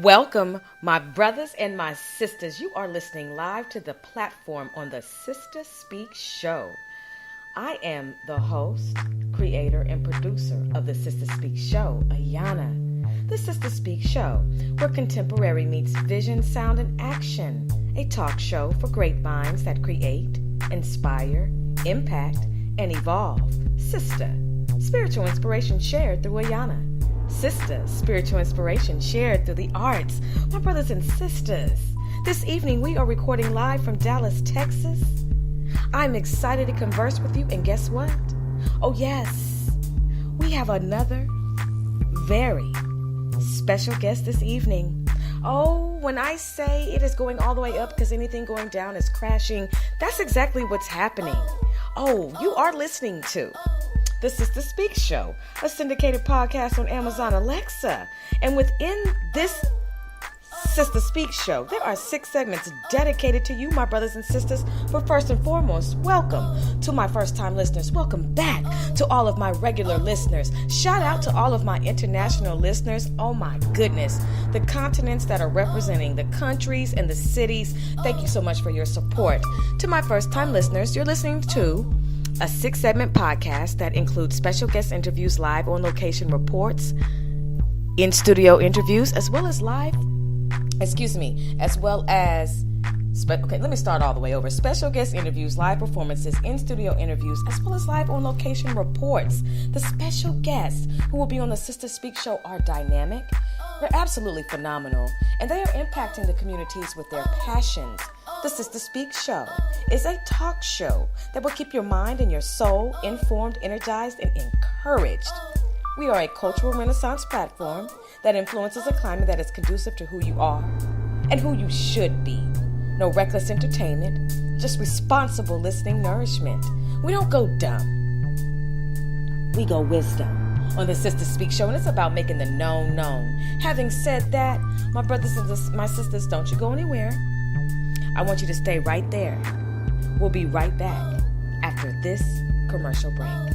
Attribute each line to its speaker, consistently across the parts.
Speaker 1: Welcome, my brothers and my sisters. You are listening live to the platform on the Sister Speak Show. I am the host, creator, and producer of the Sister Speak Show, Ayana. The Sister Speak Show, where contemporary meets vision, sound, and action. A talk show for great minds that create, inspire, impact, and evolve. Sister, spiritual inspiration shared through Ayana. Sister, spiritual inspiration shared through the arts. My brothers and sisters, this evening we are recording live from Dallas, Texas. I'm excited to converse with you, and guess what? Oh yes, we have another very special guest this evening. Oh, when I say it is going all the way up because anything going down is crashing, that's exactly what's happening. Oh, you are listening to the Sister Speak Show, a syndicated podcast on Amazon Alexa. And within this Sister Speak Show, there are 6 segments dedicated to you, my brothers and sisters. But first and foremost, welcome to my first-time listeners. Welcome back to all of my regular listeners. Shout out to all of my international listeners. Oh my goodness. The continents that are representing the countries and the cities. Thank you so much for your support. To my first-time listeners, you're listening to a 6-segment podcast that includes special guest interviews, live on location reports, in-studio interviews, as well as let me start all the way over. Special guest interviews, live performances, in-studio interviews, as well as live on location reports. The special guests who will be on the Sister Speak Show are dynamic. They're absolutely phenomenal, and they are impacting the communities with their passions. The Sister Speak Show is a talk show that will keep your mind and your soul informed, energized, and encouraged. We are a cultural renaissance platform that influences a climate that is conducive to who you are and who you should be. No reckless entertainment, just responsible listening nourishment. We don't go dumb. We go wisdom on the Sister Speak Show, and it's about making the known known. Having said that, my brothers and my sisters, don't you go anywhere. I want you to stay right there. We'll be right back after this commercial break.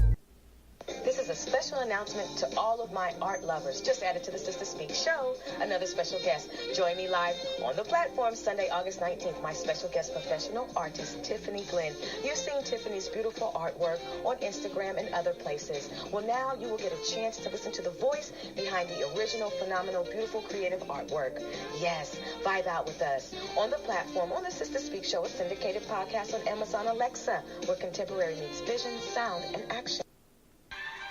Speaker 1: This is a special announcement to all of my art lovers. Just added to the Sister Speak Show, another special guest. Join me live on the platform Sunday, August 19th. My special guest, professional artist, Tiffani Glenn. You've seen Tiffani's beautiful artwork on Instagram and other places. Well, now you will get a chance to listen to the voice behind the original, phenomenal, beautiful, creative artwork. Yes, vibe out with us on the platform on the Sister Speak Show, a syndicated podcast on Amazon Alexa, where contemporary meets vision, sound, and action.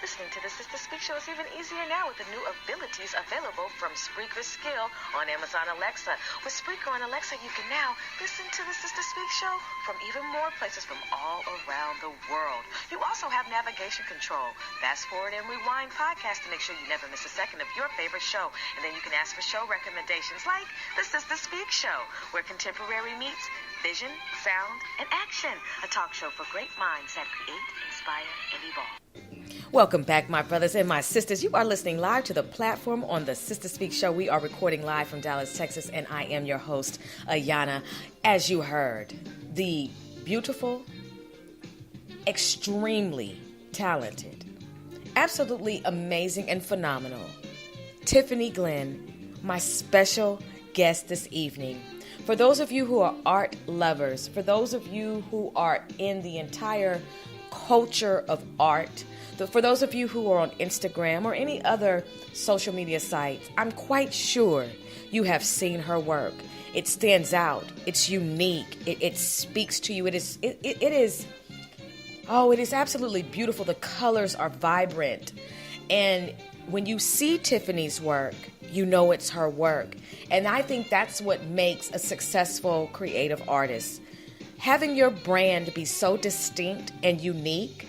Speaker 1: Listening to the Sister Speak Show is even easier now with the new abilities available from Spreaker's Skill on Amazon Alexa. With Spreaker on Alexa, you can now listen to the Sister Speak Show from even more places from all around the world. You also have navigation control, fast forward and rewind podcast to make sure you never miss a second of your favorite show. And then you can ask for show recommendations like the Sister Speak Show, where contemporary meets vision, sound, and action. A talk show for great minds that create, inspire, and evolve. Welcome back, my brothers and my sisters. You are listening live to the platform on the Sister Speak Show. We are recording live from Dallas, Texas, and I am your host, Ayana. As you heard, the beautiful, extremely talented, absolutely amazing and phenomenal Tiffani Glenn, my special guest this evening. For those of you who are art lovers, for those of you who are in the entire culture of art, for those of you who are on Instagram or any other social media sites, I'm quite sure you have seen her work. It stands out. It's unique. It speaks to you. It is absolutely beautiful. The colors are vibrant. And when you see Tiffani's work, you know it's her work. And I think that's what makes a successful creative artist. Having your brand be so distinct and unique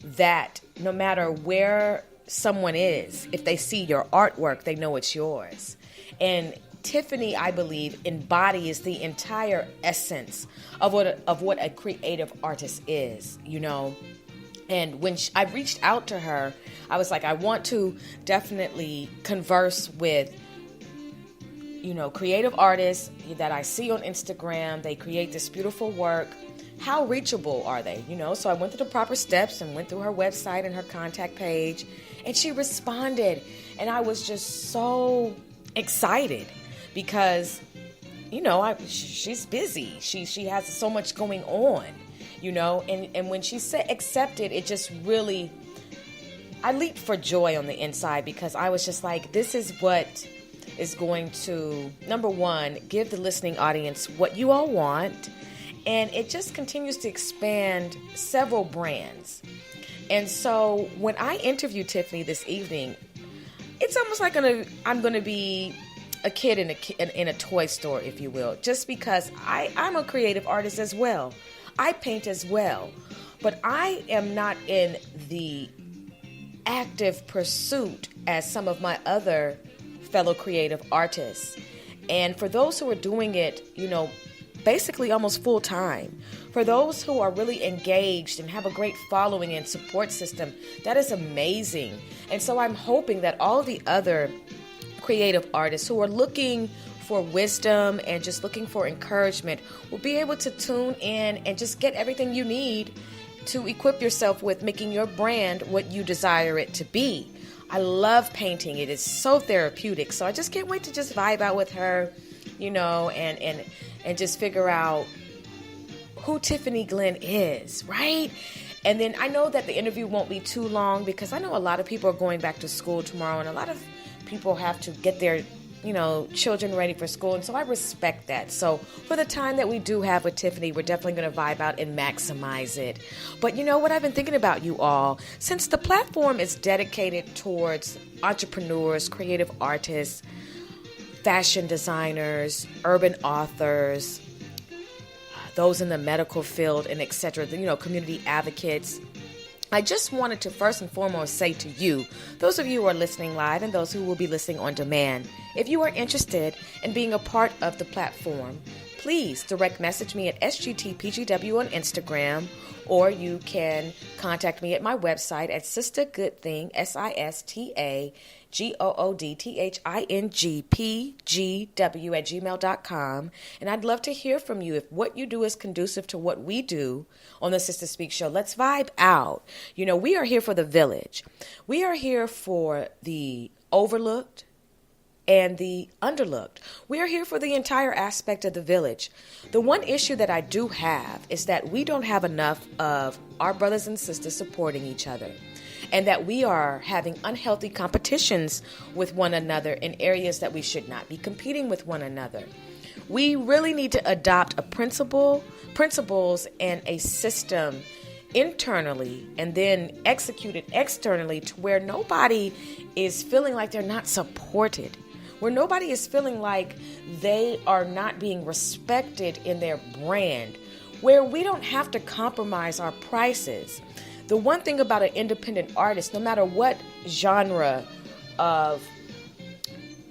Speaker 1: that no matter where someone is, if they see your artwork, they know it's yours. And Tiffani, I believe, embodies the entire essence of what a creative artist is, you know. And when I reached out to her, I was like, I want to definitely converse with, you know, creative artists that I see on Instagram. They create this beautiful work. How reachable are they? You know, so I went through the proper steps and went through her website and her contact page, and she responded. And I was just so excited because, she's busy. She has so much going on, and when she said accepted, it just really, I leaped for joy on the inside, because I was just like, this is what is going to, number one, give the listening audience what you all want. And it just continues to expand several brands. And so when I interviewed Tiffani this evening, it's almost like I'm going to be a kid in a toy store, if you will, just because I'm a creative artist as well. I paint as well, but I am not in the active pursuit as some of my other fellow creative artists. And for those who are doing it, basically almost full time, for those who are really engaged and have a great following and support system, that is amazing. And so I'm hoping that all the other creative artists who are looking for wisdom and just looking for encouragement will be able to tune in and just get everything you need to equip yourself with making your brand what you desire it to be. I love painting. It is so therapeutic. So I just can't wait to just vibe out with her, and just figure out who Tiffani Glenn is, right? And then I know that the interview won't be too long, because I know a lot of people are going back to school tomorrow, and a lot of people have to get their children ready for school. And so I respect that. So for the time that we do have with Tiffani, we're definitely going to vibe out and maximize it. But you know what? I've been thinking about you all. Since the platform is dedicated towards entrepreneurs, creative artists, fashion designers, urban authors, those in the medical field, and etc., community advocates, I just wanted to first and foremost say to you, those of you who are listening live and those who will be listening on demand, if you are interested in being a part of the platform, please direct message me at SGTPGW on Instagram, or you can contact me at my website at sistagoodthing, SISTAGOODTHINGPGW at gmail.com. And I'd love to hear from you. If what you do is conducive to what we do on the Sister Speak Show, let's vibe out. We are here for the village. We are here for the overlooked and the underlooked. We are here for the entire aspect of the village. The one issue that I do have is that we don't have enough of our brothers and sisters supporting each other, and that we are having unhealthy competitions with one another in areas that we should not be competing with one another. We really need to adopt principles and a system internally, and then execute it externally, to where nobody is feeling like they're not supported, where nobody is feeling like they are not being respected in their brand, where we don't have to compromise our prices. The one thing about an independent artist, no matter what genre of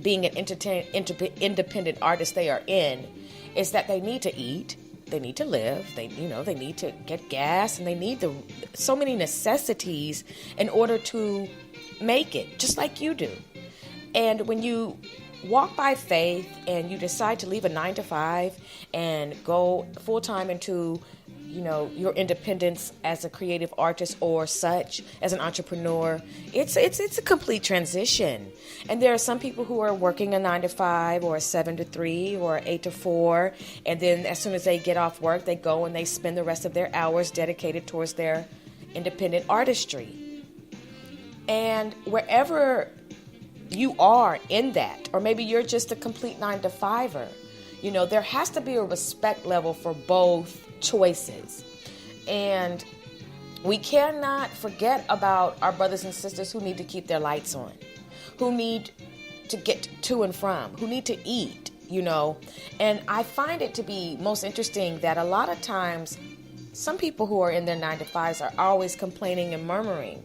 Speaker 1: being an independent artist they are in, is that they need to eat, they need to live, they need to get gas, and they need so many necessities in order to make it, just like you do. And when you walk by faith and you decide to leave a 9-to-5 and go full-time into your independence as a creative artist or such, as an entrepreneur, it's a complete transition. And there are some people who are working a 9-to-5 or a 7-to-3 or 8-to-4, and then as soon as they get off work, they go and they spend the rest of their hours dedicated towards their independent artistry. And wherever you are in that, or maybe you're just a complete 9-to-5er, there has to be a respect level for both choices. And we cannot forget about our brothers and sisters who need to keep their lights on, who need to get to and from, who need to eat, And I find it to be most interesting that a lot of times some people who are in their 9-to-5s are always complaining and murmuring.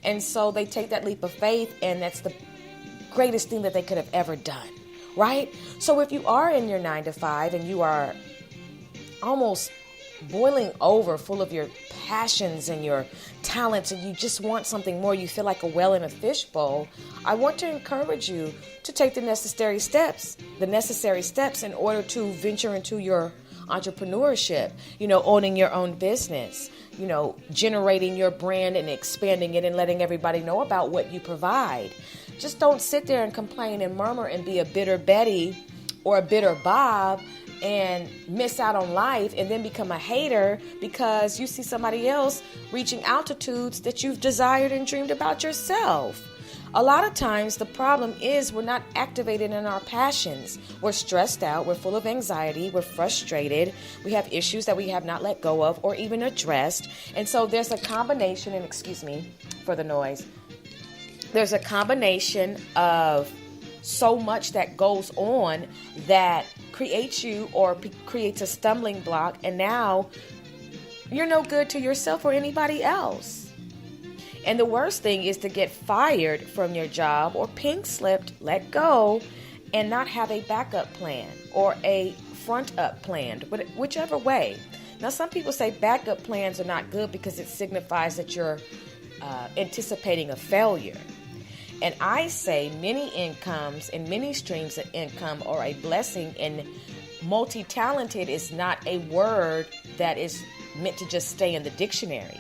Speaker 1: And so they take that leap of faith, and that's the greatest thing that they could have ever done, right? So if you are in your 9-to-5 and you are almost boiling over, full of your passions and your talents, and you just want something more, you feel like a whale in a fishbowl, I want to encourage you to take the necessary steps in order to venture into your entrepreneurship, owning your own business, generating your brand and expanding it and letting everybody know about what you provide. Just don't sit there and complain and murmur and be a bitter Betty or a bitter Bob and miss out on life and then become a hater because you see somebody else reaching altitudes that you've desired and dreamed about yourself. A lot of times the problem is we're not activated in our passions. We're stressed out, we're full of anxiety, we're frustrated, we have issues that we have not let go of or even addressed. And so there's a combination, and excuse me for the noise, there's a combination of so much that goes on that creates you or creates a stumbling block, and now you're no good to yourself or anybody else. And the worst thing is to get fired from your job or pink slipped, let go, and not have a backup plan or a front up plan, whichever way. Now, some people say backup plans are not good because it signifies that you're anticipating a failure. And I say many incomes and many streams of income are a blessing, and multi-talented is not a word that is meant to just stay in the dictionary.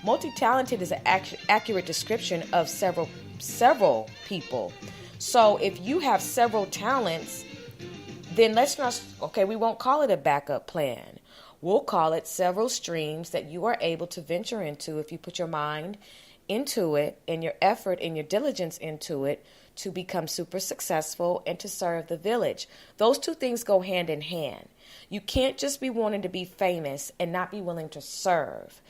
Speaker 1: Multi-talented is an accurate description of several people. So if you have several talents, then we won't call it a backup plan. We'll call it several streams that you are able to venture into if you put your mind into it and your effort and your diligence into it to become super successful and to serve the village. Those two things go hand in hand. You can't just be wanting to be famous and not be willing to serve.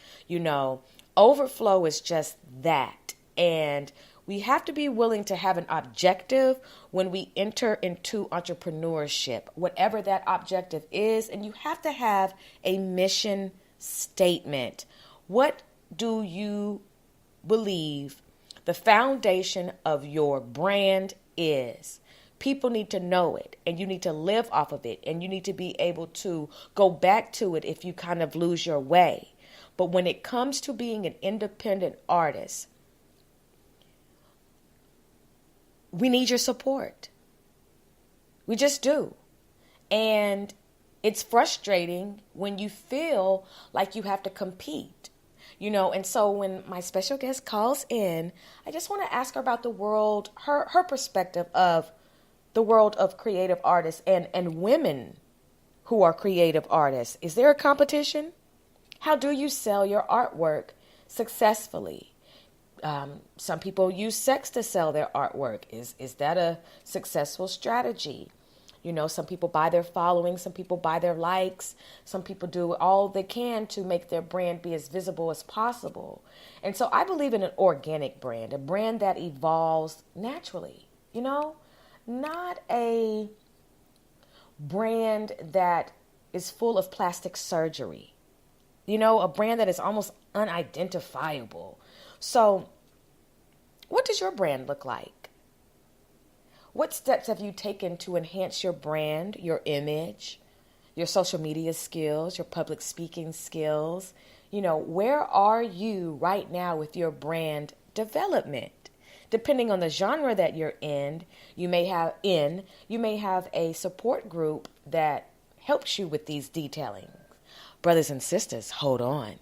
Speaker 1: Overflow is just that. And we have to be willing to have an objective when we enter into entrepreneurship, whatever that objective is. And you have to have a mission statement. What do you believe the foundation of your brand is? People need to know it, and you need to live off of it, and you need to be able to go back to it if you kind of lose your way. But when it comes to being an independent artist, we need your support. We just do. And it's frustrating when you feel like you have to compete, and so when my special guest calls in, I just want to ask her about the world, her perspective of the world of creative artists and women who are creative artists. Is there a competition? How do you sell your artwork successfully? Some people use sex to sell their artwork. Is that a successful strategy? Some people buy their following, some people buy their likes, some people do all they can to make their brand be as visible as possible. And so I believe in an organic brand, a brand that evolves naturally, not a brand that is full of plastic surgery, a brand that is almost unidentifiable. So what does your brand look like? What steps have you taken to enhance your brand, your image, your social media skills, your public speaking skills? Where are you right now with your brand development? Depending on the genre that you're in, you may have a support group that helps you with these detailing. Brothers and sisters, hold on.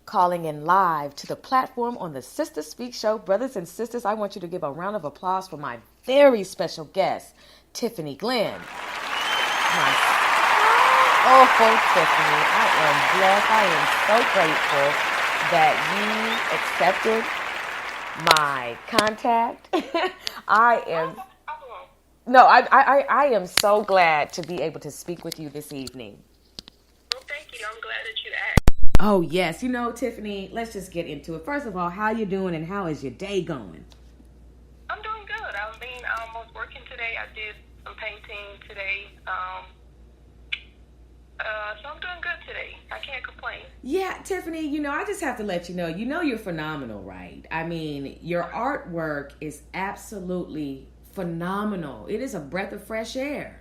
Speaker 1: Calling in live to the platform on the Sister Speak Show. Brothers and sisters, I want you to give a round of applause for my very special guest, Tiffani Glenn. Oh, Tiffani, I am blessed. I am so grateful that you accepted my contact. I am so glad to be able to speak with you this evening.
Speaker 2: Well, thank you. I'm glad that you asked.
Speaker 1: Oh, yes. Tiffani, let's just get into it. First of all, how you doing and how is your day going?
Speaker 2: I'm doing good. I was working today. I did some painting today. So I'm doing good today. I can't complain.
Speaker 1: Yeah, Tiffani, I just have to let you know, you're phenomenal, right? I mean, your artwork is absolutely phenomenal. It is a breath of fresh air.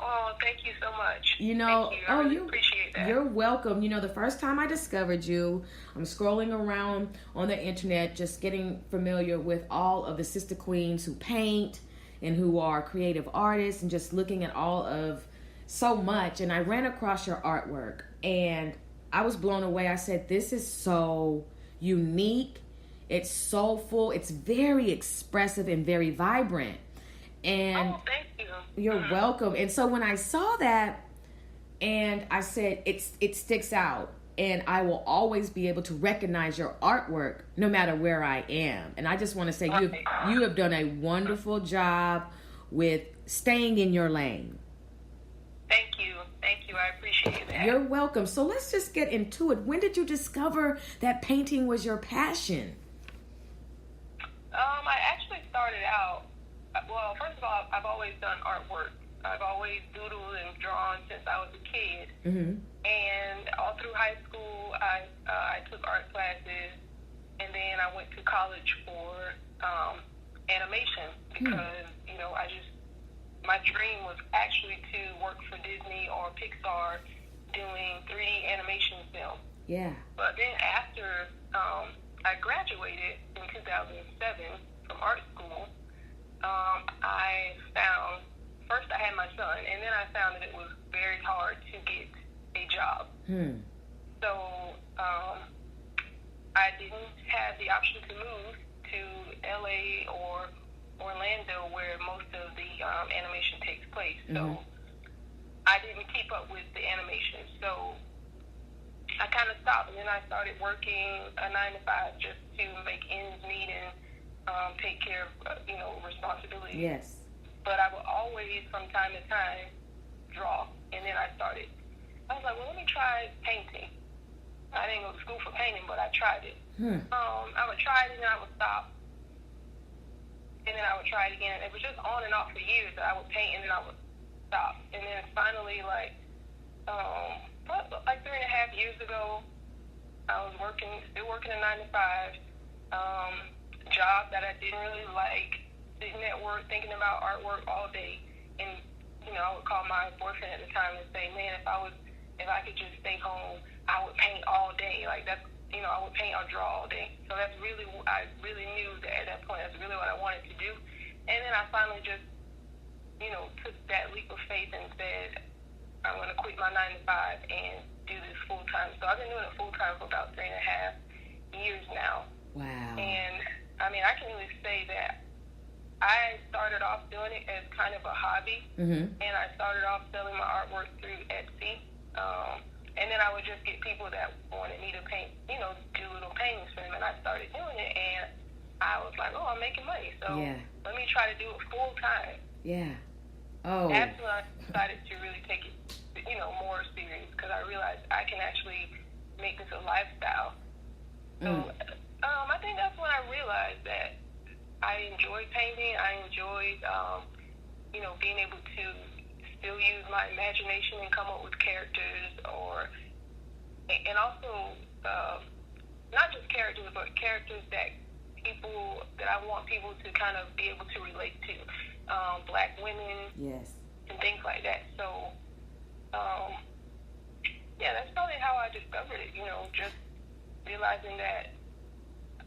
Speaker 2: Oh, thank you so much.
Speaker 1: Thank you.
Speaker 2: I really appreciate that.
Speaker 1: You're welcome. The first time I discovered you, I'm scrolling around on the internet, just getting familiar with all of the sister queens who paint and who are creative artists, and just looking at all of so much. And I ran across your artwork and I was blown away. I said, this is so unique. It's soulful. It's very expressive and very vibrant. And
Speaker 2: thank you.
Speaker 1: You're welcome. And so when I saw that, and I said, it sticks out, and I will always be able to recognize your artwork no matter where I am. And I just want to say you have done a wonderful job with staying in your lane.
Speaker 2: Thank you. I appreciate that.
Speaker 1: You're welcome. So let's just get into it. When did you discover that painting was your passion?
Speaker 2: I actually started out, well, first of all, I've always done artwork. I've always doodled and drawn since I was a kid.
Speaker 1: Mm-hmm.
Speaker 2: And all through high school, I took art classes, and then I went to college for animation because, my dream was actually to work for Disney or Pixar doing 3D animation film.
Speaker 1: Yeah.
Speaker 2: But then after I graduated in 2007 from art school, I found, first I had my son, and then I found that it was very hard to get a job. So I didn't have the option to move to LA or Orlando, where most of the animation takes place. So I didn't keep up with the animation. So I kind of stopped, and then I started working a 9-to-5 just to make ends meet and take care of, responsibilities.
Speaker 1: Yes.
Speaker 2: But I would always, from time to time, draw. And then I was like, well, let me try painting. I didn't go to school for painting, but I tried it. I would try it, and then I would stop. And then I would try it again. It was just on and off for years that I would paint, and then I would stop. And then finally, like 3.5 years ago, I was still working a 9-to-5 job that I didn't really like, sitting at work thinking about artwork all day. And I would call my boyfriend at the time and say, man, if I could just stay home, I would paint all day. Like that's, I would paint or draw all day. So I really knew that at that point that's really what I wanted to do. And then I finally just, took that leap of faith and said, I'm going to quit my 9-to-5 and do this full time. So I've been doing it full time for about 3.5 years now.
Speaker 1: Wow.
Speaker 2: And I can really say that I started off doing it as kind of a hobby, and I started off selling my artwork through Etsy. And then I would just get people that wanted me to paint, do little paintings for them, and I started doing it, and I was like, oh, I'm making money, so let me try to do it full time.
Speaker 1: Yeah. Oh.
Speaker 2: That's when I decided to really take it, more serious, because I realized I can actually make this a lifestyle. So I think that's when I realized that I enjoyed painting. I enjoyed, being able to still use my imagination and come up with characters, and also not just characters, but characters that I want people to kind of be able to relate to, Black women,
Speaker 1: yes,
Speaker 2: and things like that. So, that's probably how I discovered it. Just realizing that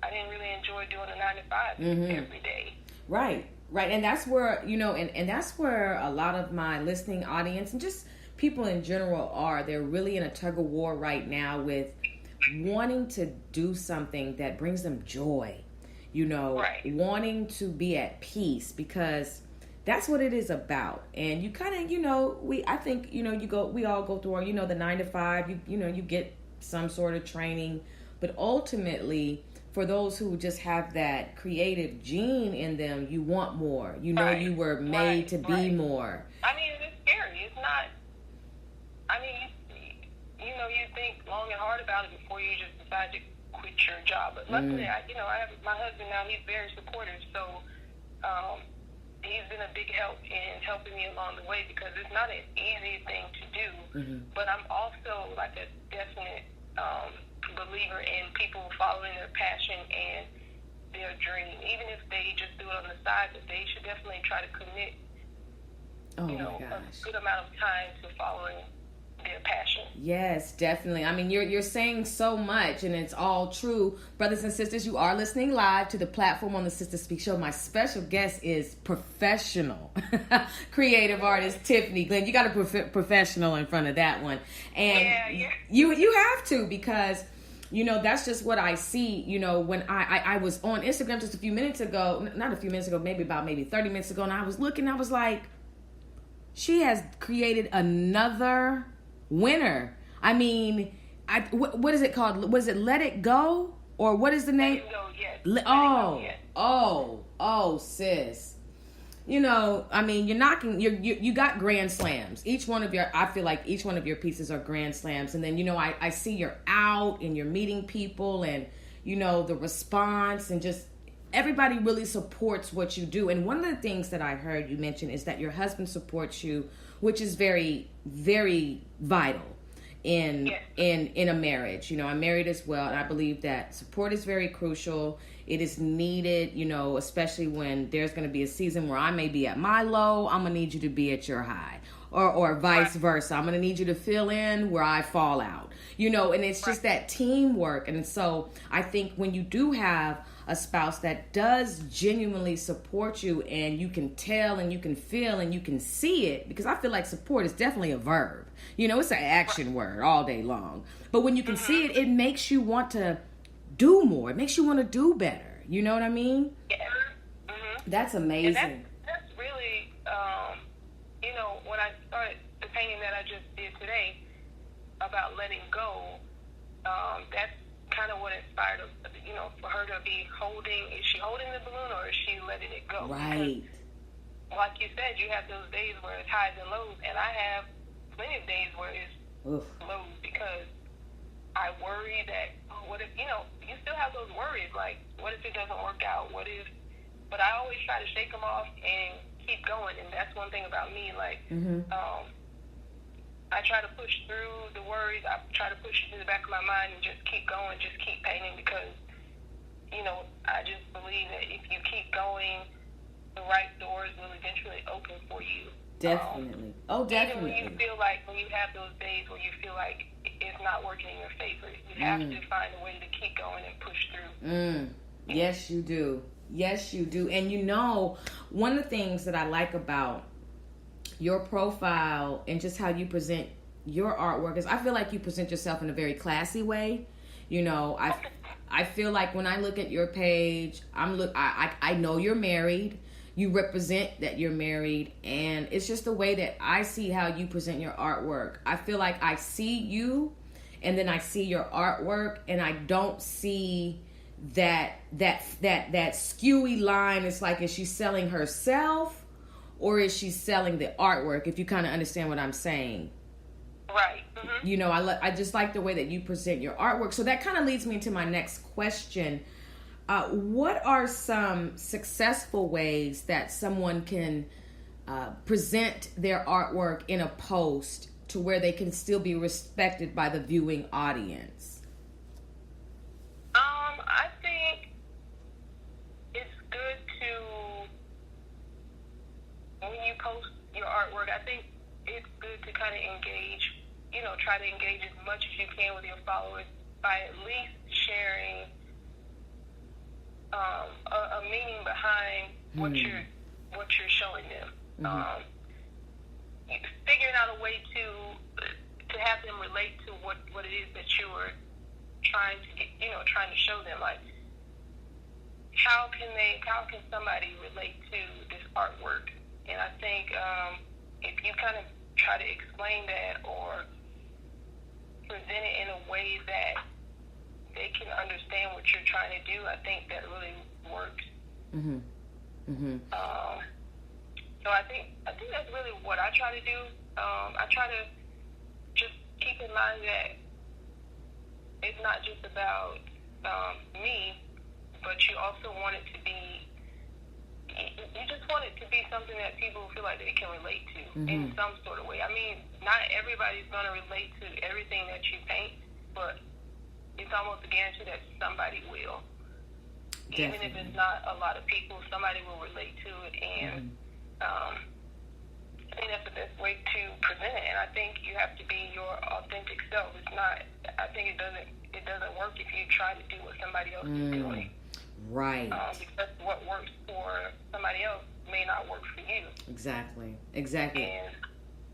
Speaker 2: I didn't really enjoy doing a 9-to-5 every day.
Speaker 1: Right. And that's where, and that's where a lot of my listening audience and just people in general are. They're really in a tug of war right now with wanting to do something that brings them joy, wanting to be at peace, because that's what it is about. And you kind of, I think, we all go through our, the 9-to-5, you get some sort of training, but ultimately, for those who just have that creative gene in them, you want more. You were made to be more.
Speaker 2: It's scary. It's not. You think long and hard about it before you just decide to quit your job. But luckily, I have my husband now. He's very supportive, so he's been a big help in helping me along the way, because it's not an easy thing to do. But I'm also like a definite believer in people following their passion and their dream, even if they just do it on the side. But they should definitely try to commit, a good amount of time to following their passion.
Speaker 1: Yes, definitely. You're saying so much, and it's all true. Brothers and sisters, you are listening live to the platform on the Sister Speak Show. My special guest is professional creative artist Tiffani. Glenn, you got a professional in front of that one, and you have to, because That's just what I see, when I was on Instagram just a few minutes ago, not a few minutes ago, maybe 30 minutes ago, and I was looking, I was like, she has created another winner. I mean, what is it called? Was it Let It Go? Or what is the name?
Speaker 2: Let It Go, yes.
Speaker 1: Oh, sis. I mean, you're knocking. You got grand slams. I feel like each one of your pieces are grand slams. And then I see you're out and you're meeting people, and the response, and just everybody really supports what you do. And one of the things that I heard you mention is that your husband supports you, which is very, very vital in a marriage. I'm married as well, and I believe that support is very crucial. It is needed, especially when there's going to be a season where I may be at my low. I'm going to need you to be at your high, or vice versa. I'm going to need you to fill in where I fall out, and it's just that teamwork. And so I think when you do have a spouse that does genuinely support you, and you can tell and you can feel and you can see it, because I feel like support is definitely a verb. It's an action word all day long. But when you can see it, it makes you want to do more. It makes you want to do better. You know what I mean?
Speaker 2: Yeah. Mm-hmm.
Speaker 1: That's amazing.
Speaker 2: And that's really, when I started the painting that I just did today about letting go, that's kind of what inspired, for her to be is she holding the balloon, or is she letting it go?
Speaker 1: Right.
Speaker 2: Because, like you said, you have those days where it's highs and lows, and I have plenty of days where it's lows, because I worry that, what if, you still have those worries, like, what if it doesn't work out? But I always try to shake them off and keep going, and that's one thing about me, like, I try to push through the worries. I try to push it to the back of my mind and just keep going, just keep painting, because, I just believe that if you keep going, the right doors will eventually open for you.
Speaker 1: Definitely. Definitely.
Speaker 2: Even when you have those days where you feel like it's not working in your favor, you have to find a way to keep going and push through.
Speaker 1: Yes, you do. Yes, you do. And one of the things that I like about your profile and just how you present your artwork is I feel like you present yourself in a very classy way. I feel like when I look at your page, I know you're married. You represent that you're married, and it's just the way that I see how you present your artwork. I feel like I see you, and then I see your artwork, and I don't see that skewy line. It's like, is she selling herself, or is she selling the artwork? If you kind of understand what I'm saying.
Speaker 2: Right. Mm-hmm.
Speaker 1: I just like the way that you present your artwork. So that kind of leads me into my next question. What are some successful ways that someone can present their artwork in a post to where they can still be respected by the viewing audience?
Speaker 2: I think it's good when you post your artwork, I think it's good to kind of engage, try to engage as much as you can with your followers by at least sharing a meaning behind what you're showing them. Figuring out a way to have them relate to what it is that you are trying to show them. Like, how can somebody relate to this artwork? And I think if you kind of try to explain that or present it in a way that they can understand what you're trying to do, I think that really works. So I think that's really what I try to do. I try to just keep in mind that it's not just about me, but you also want it to be. You just want it to be something that people feel like they can relate to in some sort of way. I mean, not everybody's going to relate to everything that you paint, but it's almost a guarantee that somebody will. Definitely. Even if it's not a lot of people, somebody will relate to it, and I think that's the best way to present it. And I think you have to be your authentic self. It's not. I think it doesn't work if you try to do what somebody else is doing.
Speaker 1: Right.
Speaker 2: Because what works for somebody else may not work for you.
Speaker 1: Exactly.
Speaker 2: And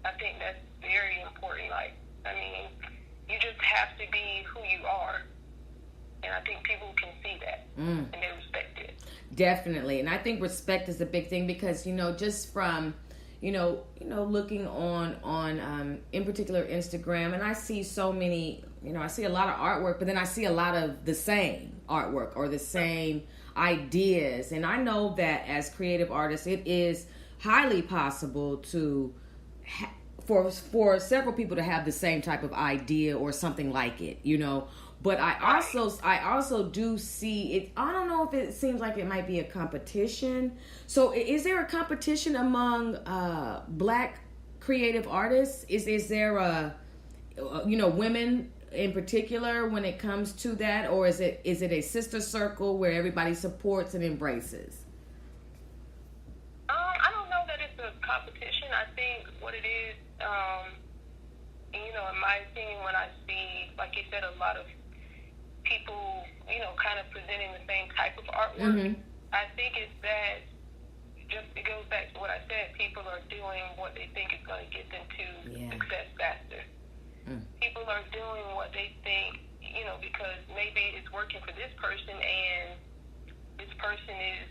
Speaker 2: I think that's very important. Like, I mean, you just have to be who you are. And I think people can see that, and they respect it.
Speaker 1: Definitely. And I think respect is a big thing because, just from, looking on in particular Instagram, and I see so many, I see a lot of artwork, but then I see a lot of the same artwork or the same ideas. And I know that as creative artists, it is highly possible to for several people to have the same type of idea or something like it, But I also do see it. I don't know if it seems like it might be a competition. So is there a competition among Black creative artists? Is there women in particular when it comes to that, or is it a sister circle where everybody supports and embraces?
Speaker 2: I don't know that it's a competition. I think what it is, in my opinion, when I see, like you said, a lot of people, kind of presenting the same type of artwork, I think it's that it goes back to what I said. People are doing what they think is going to get them to success faster. People are doing what they think, because maybe it's working for this person, and this person is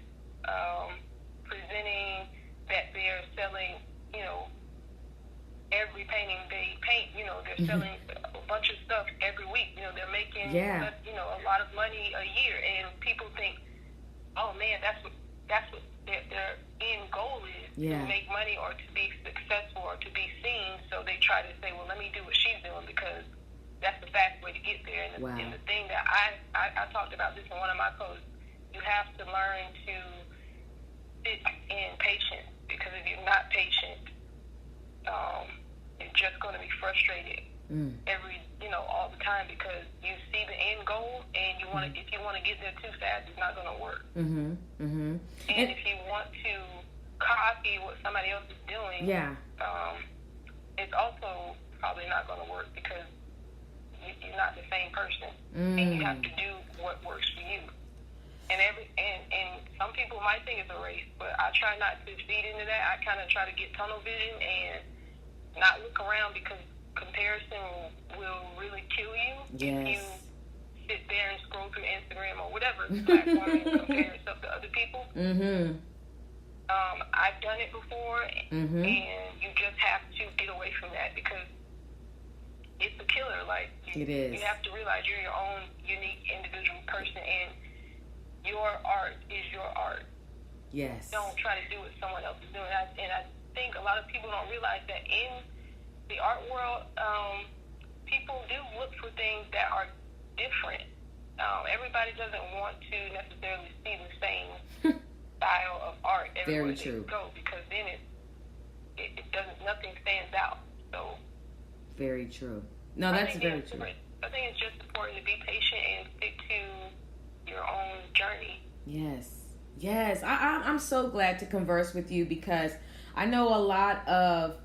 Speaker 2: presenting that they're selling, every painting they paint, they're selling a bunch of stuff every week. They're making, a lot of money a year, and people think, oh man, that's what their end goal is, to make money or to be successful or to be seen. So they try to say, well, let me do what she's doing because that's the fast way to get there. And the thing that I talked about this in one of my posts, you have to learn to sit in patience, because if you're not patient, you're just going to be frustrated all the time, because you see the end goal, and you want to. If you want to get there too fast, it's not going to work. And if you want to copy what somebody else is doing, it's also probably not going to work, because you're not the same person, and you have to do what works for you. And some people might think it's a race, but I try not to feed into that. I kind of try to get tunnel vision and not look around, because comparison will really kill you if you sit there and scroll through Instagram or whatever platform and compare yourself to other people. I've done it before, and you just have to get away from that, because it's a killer. Like,
Speaker 1: it is.
Speaker 2: You have to realize you're your own unique individual person, and your art is your art.
Speaker 1: Yes. Don't
Speaker 2: try to do what someone else is doing. And I think a lot of people don't realize that in the art world, people do look for things that are different. Everybody doesn't want to necessarily see the same style of art everywhere they go, because then it doesn't. Nothing stands out. So.
Speaker 1: Very true. No, that's very true.
Speaker 2: I think it's just important to be patient and stick to your own journey.
Speaker 1: Yes. I'm so glad to converse with you, because I know a lot of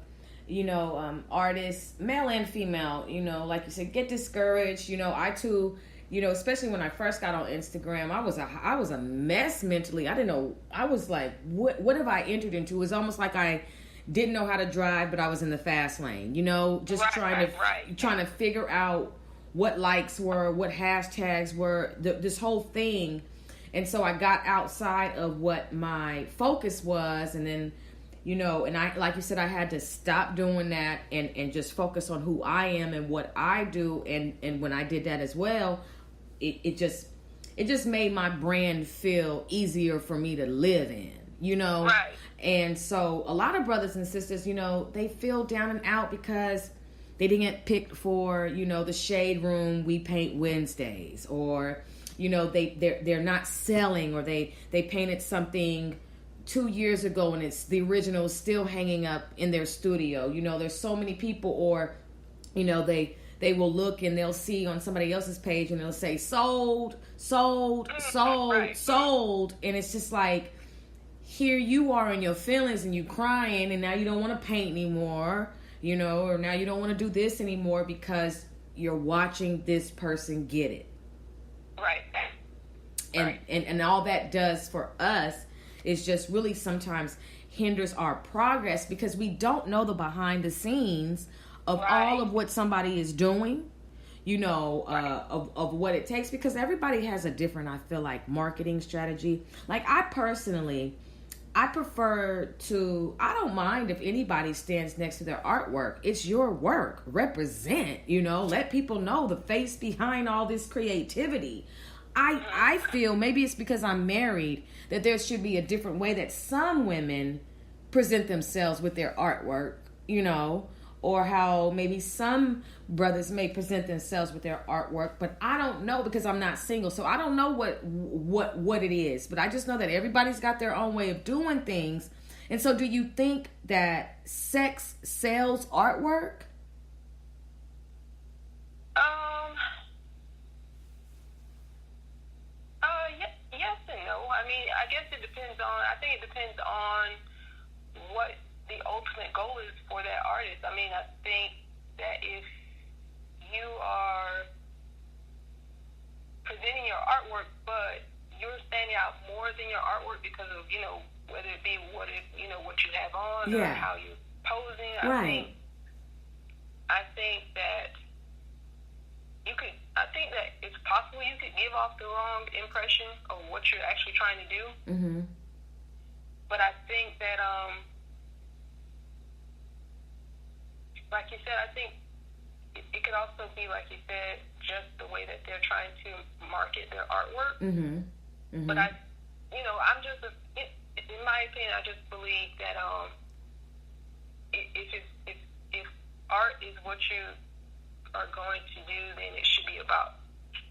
Speaker 1: artists, male and female, like you said, get discouraged. I too, especially when I first got on Instagram, I was a mess mentally. I didn't know. I was like, what have I entered into? It was almost like I didn't know how to drive, but I was in the fast lane. Trying to figure out what likes were, what hashtags were, this whole thing. And so I got outside of what my focus was, and then, and I, like you said, I had to stop doing that and just focus on who I am and what I do. And when I did that as well, it just made my brand feel easier for me to live in,
Speaker 2: Right.
Speaker 1: And so a lot of brothers and sisters, they feel down and out because they didn't get picked for, the shade room We Paint Wednesdays, or, they're not selling, or they painted something 2 years ago and it's the original still hanging up in their studio. There's so many people, or, they will look and they'll see on somebody else's page and they'll say sold, and it's just like, here you are in your feelings and you crying, and now you don't want to paint anymore, or now you don't want to do this anymore because you're watching this person get it.
Speaker 2: Right.
Speaker 1: And all that does for us is just really sometimes hinders our progress, because we don't know the behind the scenes of all of what somebody is doing. of what it takes, because everybody has a different, I feel like, marketing strategy. Like I personally, I don't mind if anybody stands next to their artwork. It's your work. Represent, let people know the face behind all this creativity. I feel, maybe it's because I'm married, that there should be a different way that some women present themselves with their artwork, or how maybe some brothers may present themselves with their artwork. But I don't know, because I'm not single, so I don't know what it is. But I just know that everybody's got their own way of doing things. And so do you think that sex sells artwork?
Speaker 2: Yes and no. I mean, I guess it depends on, I think it depends on what the ultimate goal is for that artist. I mean, I think that if you are presenting your artwork, but you're standing out more than your artwork because of, whether it be what you have on, or how you're posing,
Speaker 1: right.
Speaker 2: I think that I think that it's possible you could give off the wrong impression of what you're actually trying to do.
Speaker 1: Mm-hmm.
Speaker 2: But I think that, like you said, I think it could also be, like you said, just the way that they're trying to market their artwork.
Speaker 1: Mm-hmm. Mm-hmm.
Speaker 2: But in my opinion, I just believe that if art is what you are going to do, then it should be about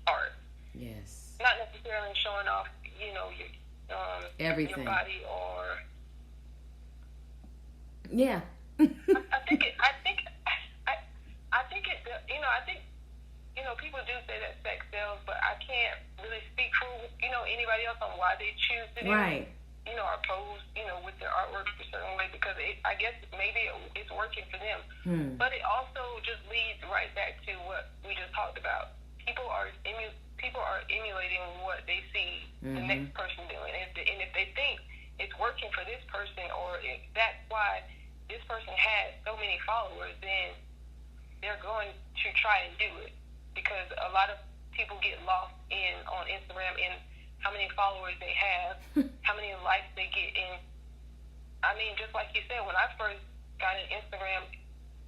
Speaker 2: art.
Speaker 1: Yes.
Speaker 2: Not necessarily showing off, your
Speaker 1: everything,
Speaker 2: your body, or
Speaker 1: yeah.
Speaker 2: I think people do say that sex sells, but I can't really speak for anybody else on why they choose to do
Speaker 1: right.
Speaker 2: Or pose with their artwork a certain way, because I guess maybe it's working for them. But it also just leads right back to what we just talked about. People are emulating what they see the next person doing, and if they think it's working for this person, or if that's why this person has so many followers, then they're going to try and do it, because a lot of people get lost on Instagram in how many followers they have, how many likes they get. And I mean, just like you said, when I first got in Instagram,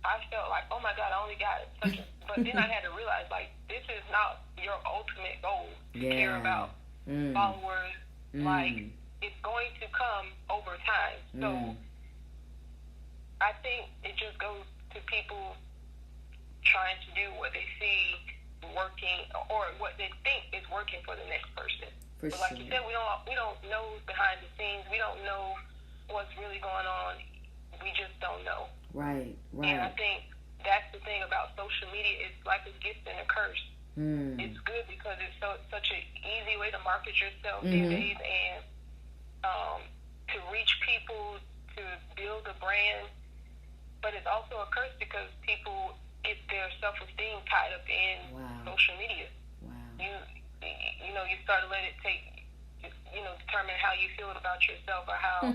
Speaker 2: I felt like, oh my God, I only got such a, but then I had to realize, like, this is not your ultimate goal to care about followers. Like, it's going to come over time. So I think it just goes to people trying to do what they see working, or what they think is working for the next person. But like you said, we don't know behind the scenes. We don't know what's really going on. We just don't know.
Speaker 1: Right.
Speaker 2: And I think that's the thing about social media. It's like a gift and a curse. It's good because it's such an easy way to market yourself these days, and to reach people, to build a brand. But it's also a curse because people get their self-esteem tied up in social media. Wow. You start to let it determine how you feel about yourself, or how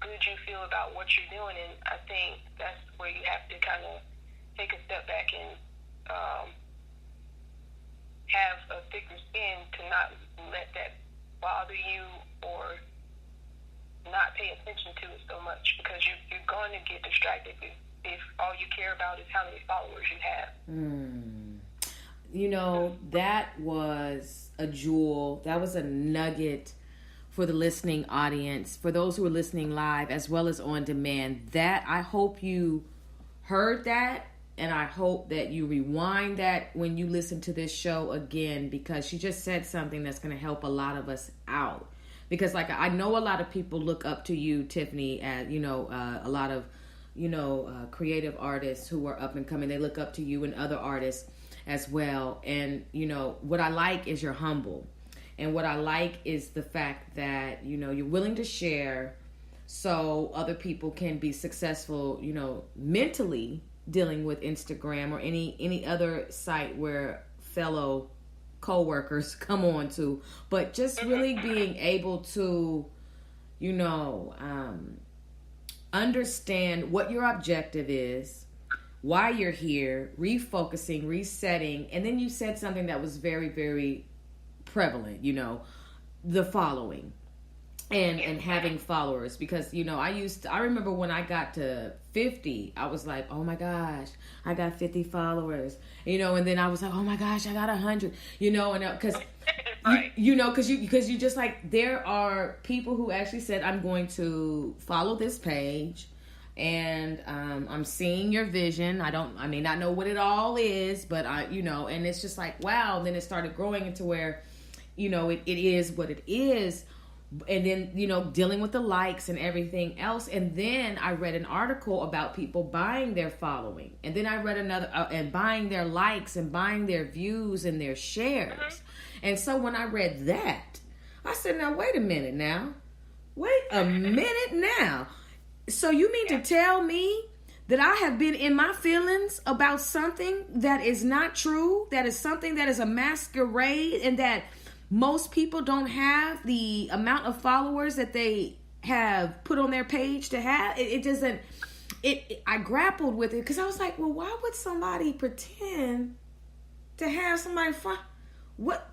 Speaker 2: good you feel about what you're doing. And I think that's where you have to kind of take a step back and have a thicker skin to not let that bother you, or not pay attention to it so much, because you're going to get distracted if all you care about is how many followers you have.
Speaker 1: That was a jewel. That was a nugget for the listening audience, for those who are listening live as well as on demand. That, I hope you heard that, and I hope that you rewind that when you listen to this show again, because she just said something that's going to help a lot of us out. Because, like, I know a lot of people look up to you, Tiffani, as, a lot of, creative artists who are up and coming. They look up to you and other artists as well. And, what I like is you're humble. And what I like is the fact that, you're willing to share so other people can be successful, mentally dealing with Instagram or any other site where fellow co-workers come on to. But just really being able to, understand what your objective is, why you're here, refocusing, resetting, and then you said something that was very, very prevalent, the following and having followers. Because, I remember when I got to 50, I was like, oh my gosh, I got 50 followers, and then I was like, oh my gosh, I got 100, and because
Speaker 2: right.
Speaker 1: because you just like, there are people who actually said, I'm going to follow this page, and I'm seeing your vision. I may not know what it all is, but and it's just like, wow. And then it started growing into where, it is what it is. And then, dealing with the likes and everything else. And then I read an article about people buying their following. And then I read another, and buying their likes and buying their views and their shares. Mm-hmm. And so when I read that, I said, now, wait a minute now. Wait a minute now. So you mean to tell me that I have been in my feelings about something that is not true, that is something that is a masquerade, and that most people don't have the amount of followers that they have put on their page to have? It doesn't, I grappled with it because I was like, well, why would somebody pretend to have somebody what,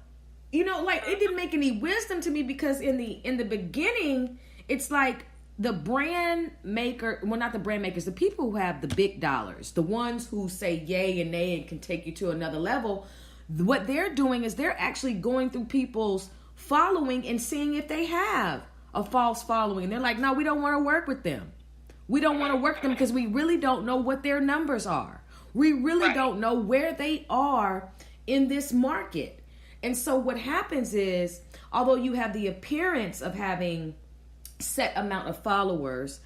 Speaker 1: it didn't make any wisdom to me, because in the beginning, it's like, the brand maker, well, not the brand makers, the people who have the big dollars, the ones who say yay and nay and can take you to another level, what they're doing is they're actually going through people's following and seeing if they have a false following. And they're like, no, we don't want to work with them. We don't want to work with them because we really don't know what their numbers are. We really don't know where they are in this market. And so what happens is, although you have the appearance of having set amount of followers,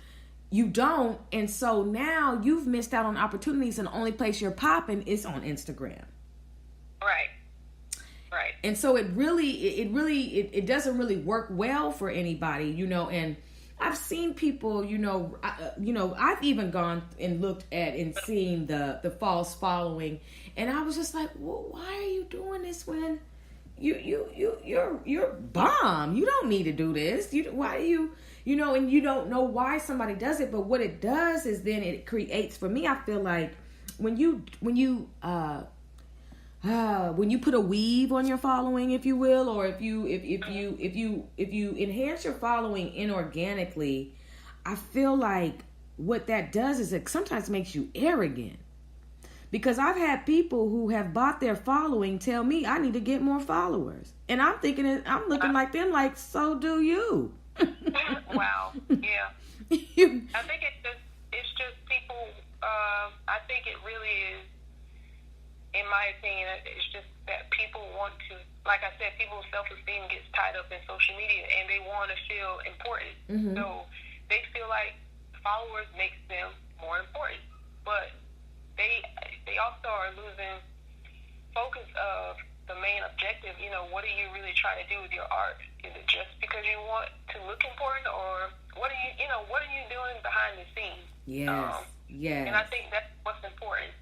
Speaker 1: you don't. And so now you've missed out on opportunities, and the only place you're popping is on Instagram. Right. And so it doesn't really work well for anybody, and I've seen people, I've even gone and looked at and seen the false following, and I was just like, well, why are you doing this when you're bomb? You don't need to do this. Why do you, and you don't know why somebody does it. But what it does is then it creates, for me, I feel like when you put a weave on your following, if you will, or if you enhance your following inorganically, I feel like what that does is it sometimes makes you arrogant. Because I've had people who have bought their following tell me I need to get more followers. And I'm thinking, I'm looking like them, like, so do you.
Speaker 2: Wow. Yeah. I think it's just people, I think it really is, in my opinion, it's just that people want to, like I said, people's self-esteem gets tied up in social media, and they want to feel important. Mm-hmm. So they feel like followers makes them more important. But they also are losing focus of the main objective. What are you really trying to do with your art? Is it just because you want to look important, or what are you doing behind the scenes?
Speaker 1: Yes.
Speaker 2: And I think that's what's important.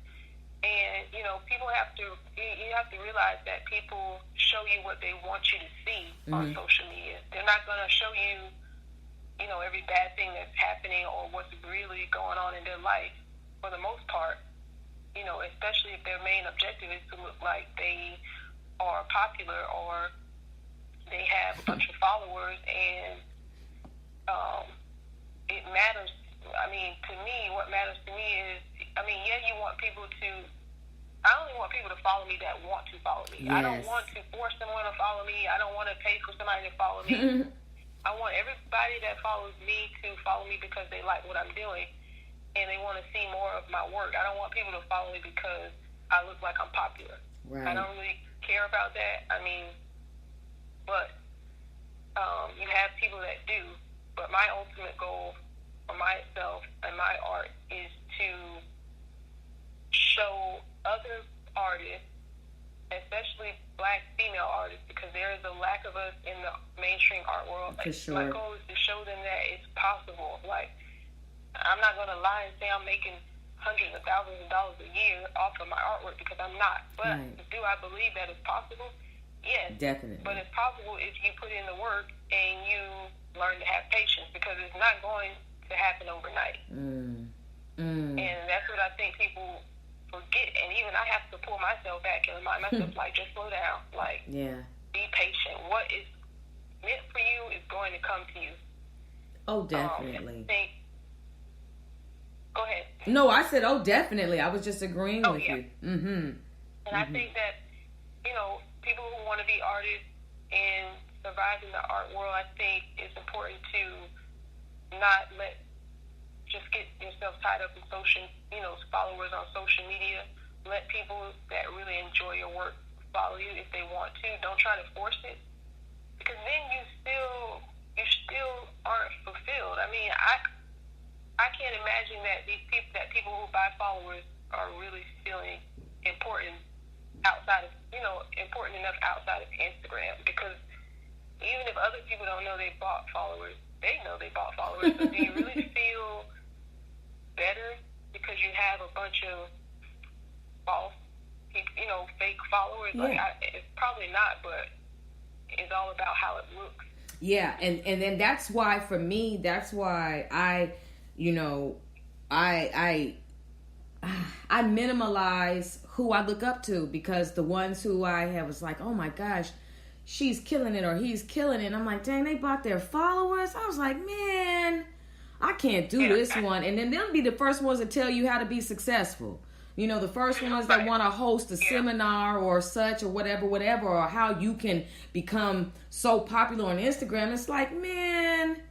Speaker 2: And people have to realize that people show you what they want you to see on social media. They're not going to show you, every bad thing that's happening or what's really going on in their life for the most part. Especially if their main objective is to look like they are popular or they have a bunch of followers, and it matters. I mean, to me, what matters to me is, you want people to, I only want people to follow me that want to follow me. Yes. I don't want to force someone to follow me. I don't want to pay for somebody to follow me. I want everybody that follows me to follow me because they like what I'm doing and they want to see more of my work. I don't want people to follow me because I look like I'm popular. Right. I don't really care about that. But you have people that do. But my ultimate goal for myself and my art is to show other artists, especially Black female artists, because there is a lack of us in the mainstream art world.
Speaker 1: For sure.
Speaker 2: My goal is to show them that it's possible. I'm not going to lie and say I'm making hundreds of thousands of dollars a year off of my artwork, because I'm not. But do I believe that it's possible? Yes. Definitely. But it's possible if you put in the work and you learn to have patience, because it's not going to happen overnight. And that's what I think people forget, and even I have to pull myself back and remind myself, like, just slow down, like, be patient. What is meant for you is going to come to you.
Speaker 1: Oh, definitely.
Speaker 2: Go ahead.
Speaker 1: No, I said, oh, definitely. I was just agreeing with you.
Speaker 2: Mm-hmm. And I think that, you know, people who want to be artists and survive in the art world, I think it's important to not just get yourself tied up in followers on social media. Let people that really enjoy your work follow you if they want to. Don't try to force it, because then you still aren't fulfilled. I mean, I can't imagine that people who buy followers are really feeling important important enough outside of Instagram, because even if other people don't know they bought followers, they know they bought followers. So do you really feel better because you have a bunch of false, fake followers?
Speaker 1: Yeah.
Speaker 2: It's probably not, but it's all about how it looks.
Speaker 1: Yeah, and then that's why, for me, I minimalize who I look up to, because the ones who I have was like, oh my gosh, she's killing it or he's killing it. And I'm like, dang, they bought their followers. I was like, man, I can't do this one. And then they'll be the first ones to tell you how to be successful. You know, the first ones that want to host a seminar or such or whatever, or how you can become so popular on Instagram. It's like, man,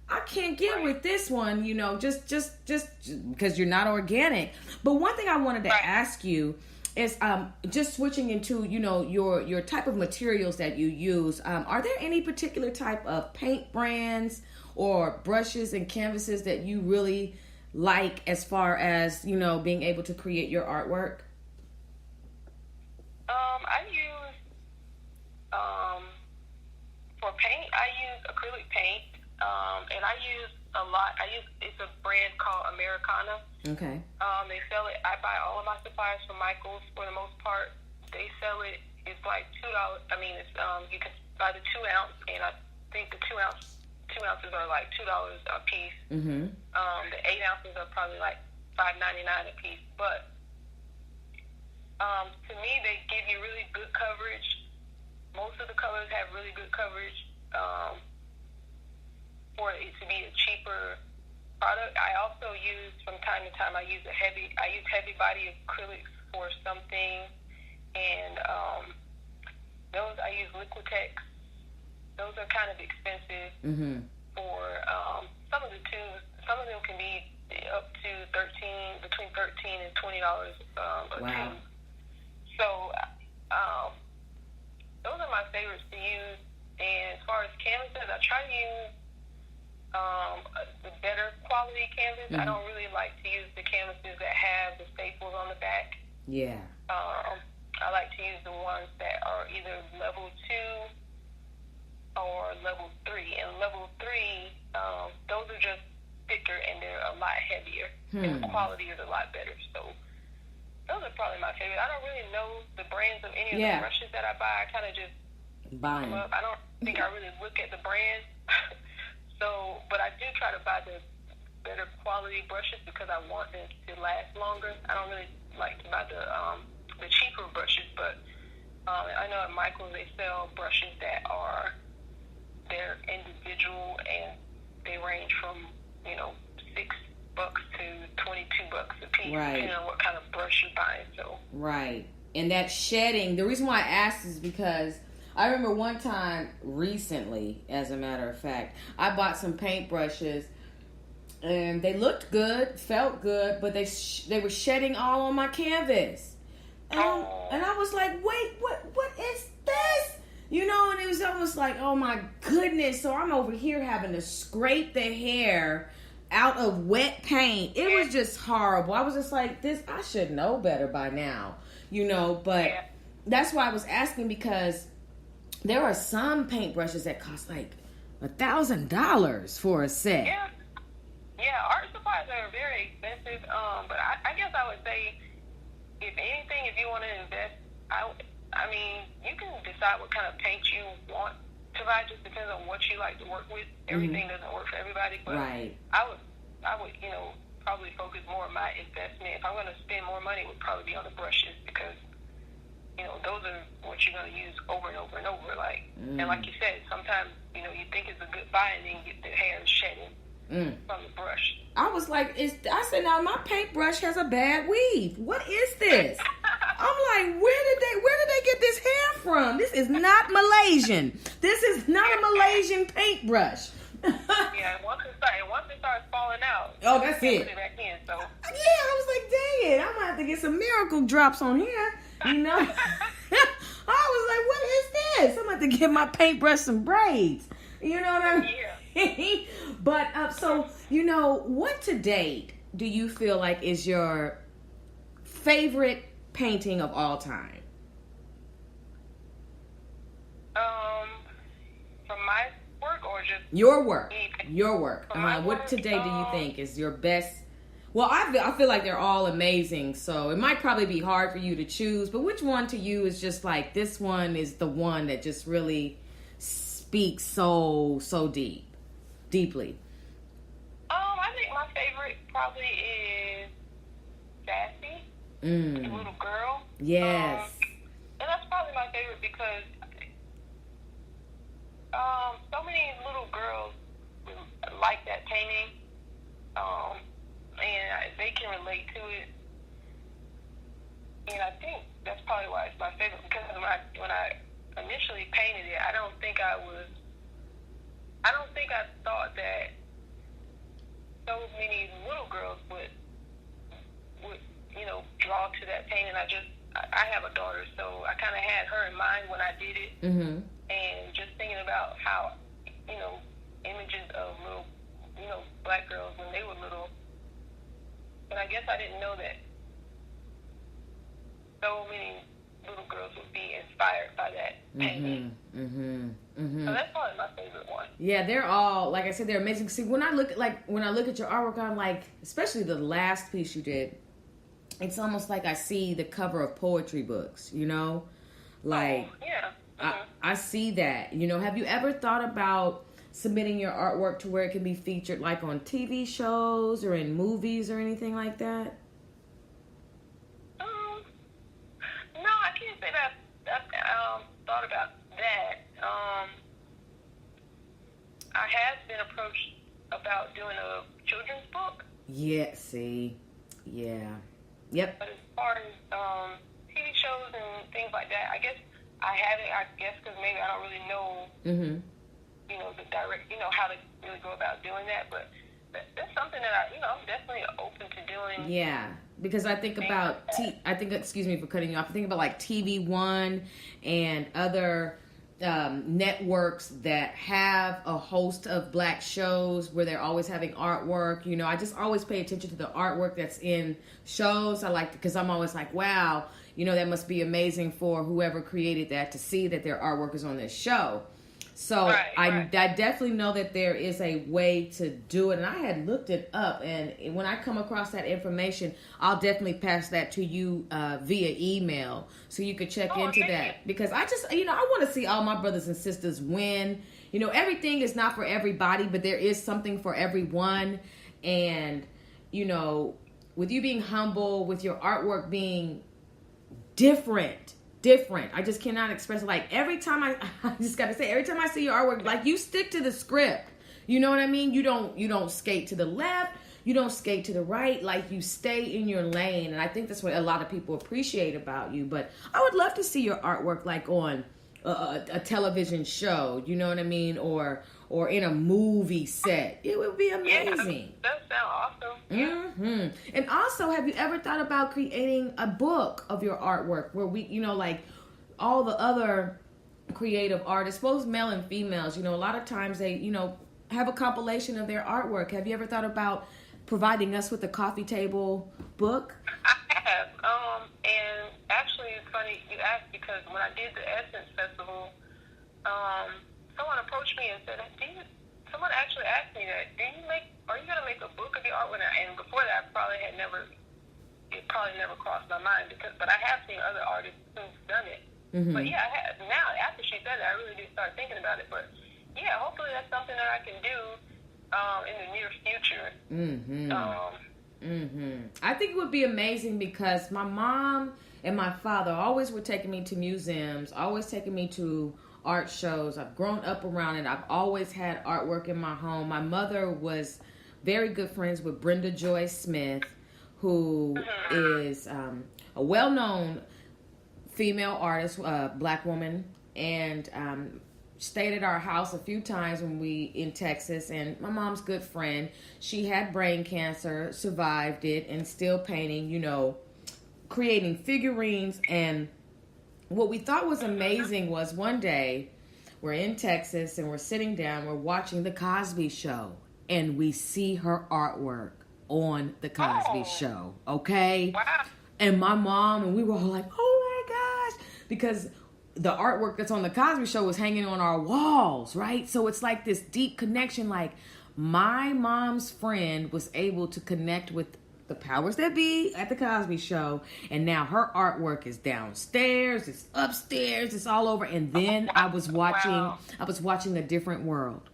Speaker 1: I can't get with this one, just because you're not organic. But one thing I wanted to ask you is just switching into, your type of materials that you use. Are there any particular type of paint brands or brushes and canvases that you really like as far as, being able to create your artwork?
Speaker 2: I use, for paint, I use acrylic paint. And it's a brand called Americana.
Speaker 1: Okay.
Speaker 2: They sell it. I buy all of my supplies from Michael's for the most part. They sell it. It's like $2. I mean, it's you can buy the 2 ounce, and I think the 2 ounces are like $2 a piece.
Speaker 1: Mm-hmm.
Speaker 2: The 8 ounces are probably like $5.99 a piece. But to me, they give you really good coverage. Most of the colors have really good coverage. For it to be a cheaper product, I also use, from time to time, I use heavy body acrylics for something, and those I use Liquitex. Those are kind of expensive.
Speaker 1: Mm-hmm.
Speaker 2: For some of the tubes. Some of them can be up to between $13 and $20 a tube. So those are my favorites to use. And as far as canvases, I try to use the better quality canvas. I don't really like to use the canvases that have the staples on the back.
Speaker 1: Yeah.
Speaker 2: I like to use the ones that are either level 2 or level 3. And level 3, those are just thicker and they're a lot heavier. And the quality is a lot better. So those are probably my favorite. I don't really know the brands of any of the brushes that I buy. I kind of just buy them up. I don't think I really look at the brands. So, but I do try to buy the better quality brushes because I want them to last longer. I don't really like to buy the cheaper brushes, but I know at Michael's they sell brushes they're individual and they range from $6 to $22 a piece, depending on what kind of brush you're buying. So
Speaker 1: and that shedding. The reason why I asked is because I remember one time recently, as a matter of fact, I bought some paintbrushes and they looked good, felt good, but they were shedding all on my canvas. And I was like, wait, what is this? And it was almost like, oh my goodness. So I'm over here having to scrape the hair out of wet paint. It was just horrible. I was just like, I should know better by now, but that's why I was asking, because there are some paintbrushes that cost like $1,000 for a set.
Speaker 2: Yeah, art supplies are very expensive. But I guess I would say, if anything, if you want to invest, I mean, you can decide what kind of paint you want to buy. It just depends on what you like to work with. Everything doesn't work for everybody, but I would probably focus more on my investment. If I'm going to spend more money, it would probably be on the brushes because, those are what you're going to use over and over and over. And like you said, sometimes, you think it's a good buy and then you get the hair shedding from the brush.
Speaker 1: I was like, I said, now my paintbrush has a bad weave. What is this? I'm like, where did they get this hair from? This is not Malaysian. This is not a Malaysian paintbrush.
Speaker 2: Yeah, once it starts falling out,
Speaker 1: oh, that's it.
Speaker 2: Put it back in. So
Speaker 1: yeah, I was like, dang it, I'm gonna have to get some miracle drops on here. I was like, what is this? I'm gonna have to give my paintbrush some braids. You know what I mean?
Speaker 2: Yeah.
Speaker 1: But so what to date do you feel like is your favorite painting of all time?
Speaker 2: From my work or just
Speaker 1: your work? Your work.
Speaker 2: What
Speaker 1: work, today do you think is your best? Well, I feel like they're all amazing, so it might probably be hard for you to choose. But which one to you is just like this one is the one that just really speaks so deeply?
Speaker 2: I think my favorite probably is Sassy, the little girl.
Speaker 1: Yes.
Speaker 2: And that's probably my favorite because so many little girls like that painting, and they can relate to it. And I think that's probably why it's my favorite because when I initially painted it, I don't think I thought that so many little girls would draw to that painting. I have a daughter, so I kind of had her in mind when I did it.
Speaker 1: Mm-hmm.
Speaker 2: And just thinking about how, images of little, black girls when they were little. But I guess I didn't know that so many little girls would be inspired by that painting. So that's probably my favorite one.
Speaker 1: Yeah, they're all, like I said, they're amazing. See, when I look at your artwork, I'm like, especially the last piece you did, it's almost like I see the cover of poetry books, like.
Speaker 2: Oh, yeah.
Speaker 1: I see that. Have you ever thought about submitting your artwork to where it can be featured like on TV shows or in movies or anything like that?
Speaker 2: No, I can't say that I've thought about that. I have been approached about doing a children's book.
Speaker 1: Yeah, see. Yeah. Yep.
Speaker 2: But as far as TV shows and things like that, I guess I haven't, because maybe I don't really know, the direct, how to really go about doing that. But that's something that I'm definitely open to doing.
Speaker 1: Yeah, because I think about, excuse me for cutting you off, I think about like TV One and other networks that have a host of black shows where they're always having artwork. I just always pay attention to the artwork that's in shows. I like, because I'm always like, wow, that must be amazing for whoever created that to see that their artwork is on this show. So I definitely know that there is a way to do it. And I had looked it up. And when I come across that information, I'll definitely pass that to you via email so you could check into that. Because I just, I want to see all my brothers and sisters win. Everything is not for everybody, but there is something for everyone. And, with you being humble, with your artwork being different. I just cannot express it. Like every time I just got to say, every time I see your artwork, like you stick to the script. You know what I mean? You don't skate to the left. You don't skate to the right. Like you stay in your lane. And I think that's what a lot of people appreciate about you. But I would love to see your artwork like on a television show. You know what I mean? Or in a movie set. It would be amazing.
Speaker 2: Yeah, that sounds awesome.
Speaker 1: Mm-hmm. And also, have you ever thought about creating a book of your artwork where we, like all the other creative artists, both male and females, a lot of times they, have a compilation of their artwork. Have you ever thought about providing us with a coffee table book?
Speaker 2: I have. And actually, it's funny you asked because when I did the Essence Festival, someone approached me and said, someone actually asked me that, are you going to make a book of your art? And before that, it probably never crossed my mind but I have seen other artists who've done it. Mm-hmm. But yeah, I have. Now, after she said that, I really did start thinking about it. But yeah, hopefully that's something that I can do in the near future. Mm-hmm.
Speaker 1: I think it would be amazing because my mom and my father always were taking me to museums, always taking me to art shows. I've grown up around it. I've always had artwork in my home. My mother was very good friends with Brenda Joy Smith, who is a well-known female artist, black woman, and stayed at our house a few times when we in Texas. And my mom's good friend, she had brain cancer, survived it, and still painting, you know, creating figurines. And what we thought was amazing was one day we're in Texas and we're sitting down, we're watching the Cosby Show, and we see her artwork on the Cosby Show, okay?
Speaker 2: Wow.
Speaker 1: And my mom and we were all like, oh my gosh, because the artwork that's on the Cosby Show was hanging on our walls, right? So it's like this deep connection. Like, my mom's friend was able to connect with the powers that be at the Cosby Show, and now her artwork is downstairs, it's upstairs, it's all over. And then I was watching A Different World,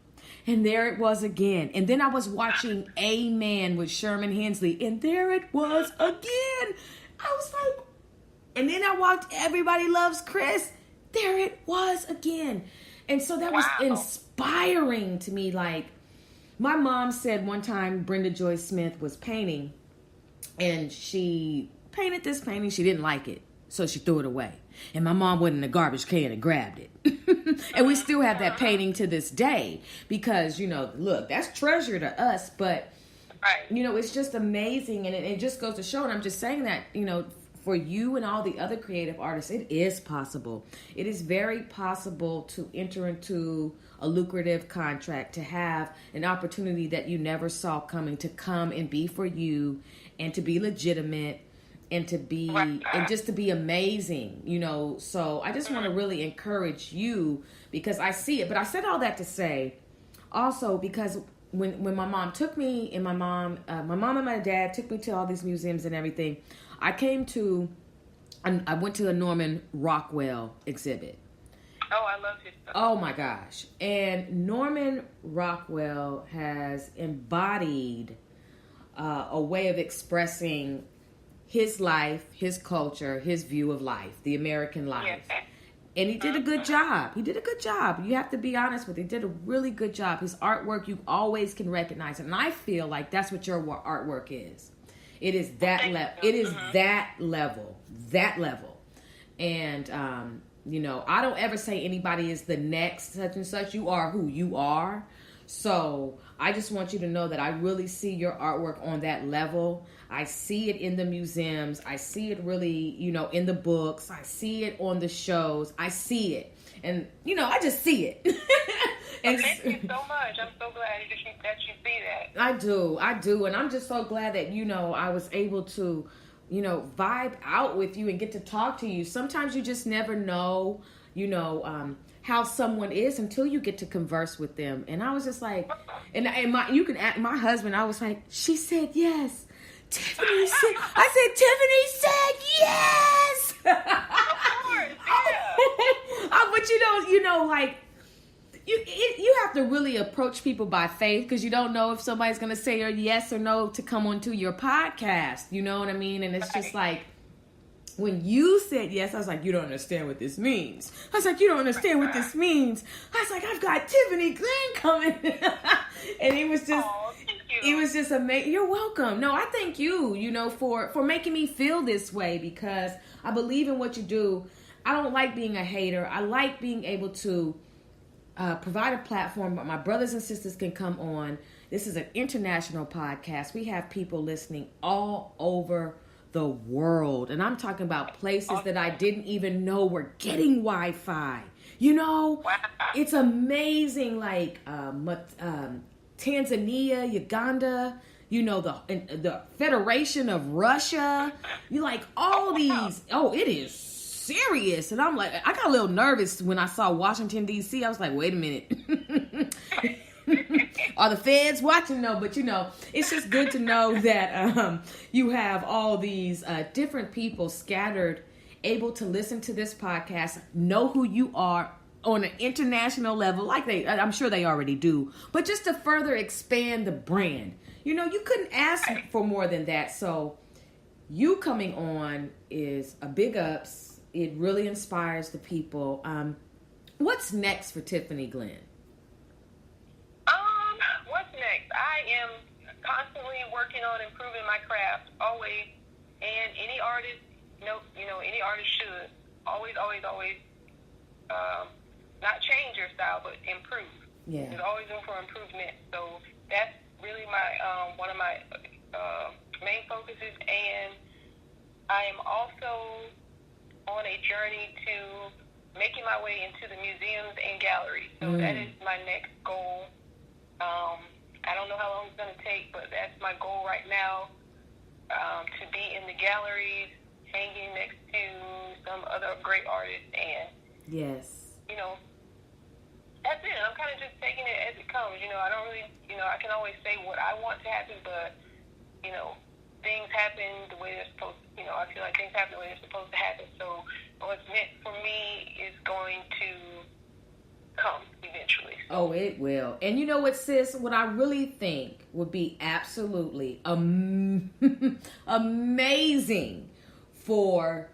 Speaker 1: and there it was again. And then I was watching A Man with Sherman Hensley, and there it was again. I was like, and then I watched Everybody Loves Chris. There it was again. And so that was inspiring to me. Like, my mom said one time Brenda Joy Smith was painting, and she painted this painting. She didn't like it, so she threw it away. And my mom went in the garbage can and grabbed it. And we still have that painting to this day because, you know, look, that's treasure to us. But, you know, it's just amazing. And it just goes to show, and I'm just saying that, you know, for you and all the other creative artists, it is possible. It is very possible to enter into a lucrative contract, to have an opportunity that you never saw coming, to come and be for you, and to be legitimate, and to be, and just to be amazing, you know. So I just want to really encourage you, because I see it. But I said all that to say, also, because when my mom took me, and my mom and my dad took me to all these museums and everything, I went to a Norman Rockwell exhibit.
Speaker 2: Oh, I love his stuff.
Speaker 1: Oh my gosh. And Norman Rockwell has embodied a way of expressing his life, his culture, his view of life, the American life. Yeah. And he did a good job. He did a good job. You have to be honest with it. He did a really good job. His artwork, you always can recognize it. And I feel like that's what your artwork is. It is that level. It is that level. That level. And, you know, I don't ever say anybody is the next such and such. You are who you are. So I just want you to know that I really see your artwork on that level. I see it in the museums. I see it really, you know, in the books. I see it on the shows. I see it. And, you know, I just see it.
Speaker 2: And thank you so much. I'm so glad that you see that.
Speaker 1: I do. And I'm just so glad that, you know, I was able to, you know, vibe out with you and get to talk to you. Sometimes you just never know, you know, how someone is until you get to converse with them. And I was just like, and my husband, I was like, she said yes. Tiffani said, I said, Tiffani said yes.
Speaker 2: Of course, yeah.
Speaker 1: But you know, like, you have to really approach people by faith, because you don't know if somebody's going to say yes or no to come onto your podcast. You know what I mean? And it's just like, when you said yes, I was like, you don't understand what this means. I was like, you don't understand what this means. I was like, I've got Tiffani Glenn coming. And it was just, it was just amazing. You're welcome. No, I thank you, you know, for making me feel this way, because I believe in what you do. I don't like being a hater. I like being able to provide a platform where my brothers and sisters can come on. This is an international podcast. We have people listening all over the world. And I'm talking about places that I didn't even know were getting Wi-Fi. You know, it's amazing. Like Tanzania, Uganda, you know, the Federation of Russia. You like all these. Oh, it is serious. And I'm like, I got a little nervous when I saw Washington, D.C. I was like, wait a minute. Are the feds watching? No, but you know, it's just good to know that you have all these different people scattered, able to listen to this podcast, know who you are on an international level, like I'm sure they already do, but just to further expand the brand. You know, you couldn't ask for more than that. So you coming on is a big ups. It really inspires the people. What's next for Tiffani Glenn?
Speaker 2: What's next? I am constantly working on improving my craft, always. And any artist, any artist should always, not change your style, but improve.
Speaker 1: Yeah.
Speaker 2: There's always room for improvement. So that's really my one of my main focuses. And I am also on a journey to making my way into the museums and galleries. So that is my next goal. I don't know how long it's going to take, but that's my goal right now, to be in the galleries, hanging next to some other great artists. And,
Speaker 1: yes,
Speaker 2: that's it. I'm kind of just taking it as it comes. I don't really, I can always say what I want to happen, but, things happen the way they're supposed to. I feel like things happen the way they're supposed to happen. So what's meant for me is going to come eventually.
Speaker 1: Oh, it will. And you know what, sis? What I really think would be absolutely amazing for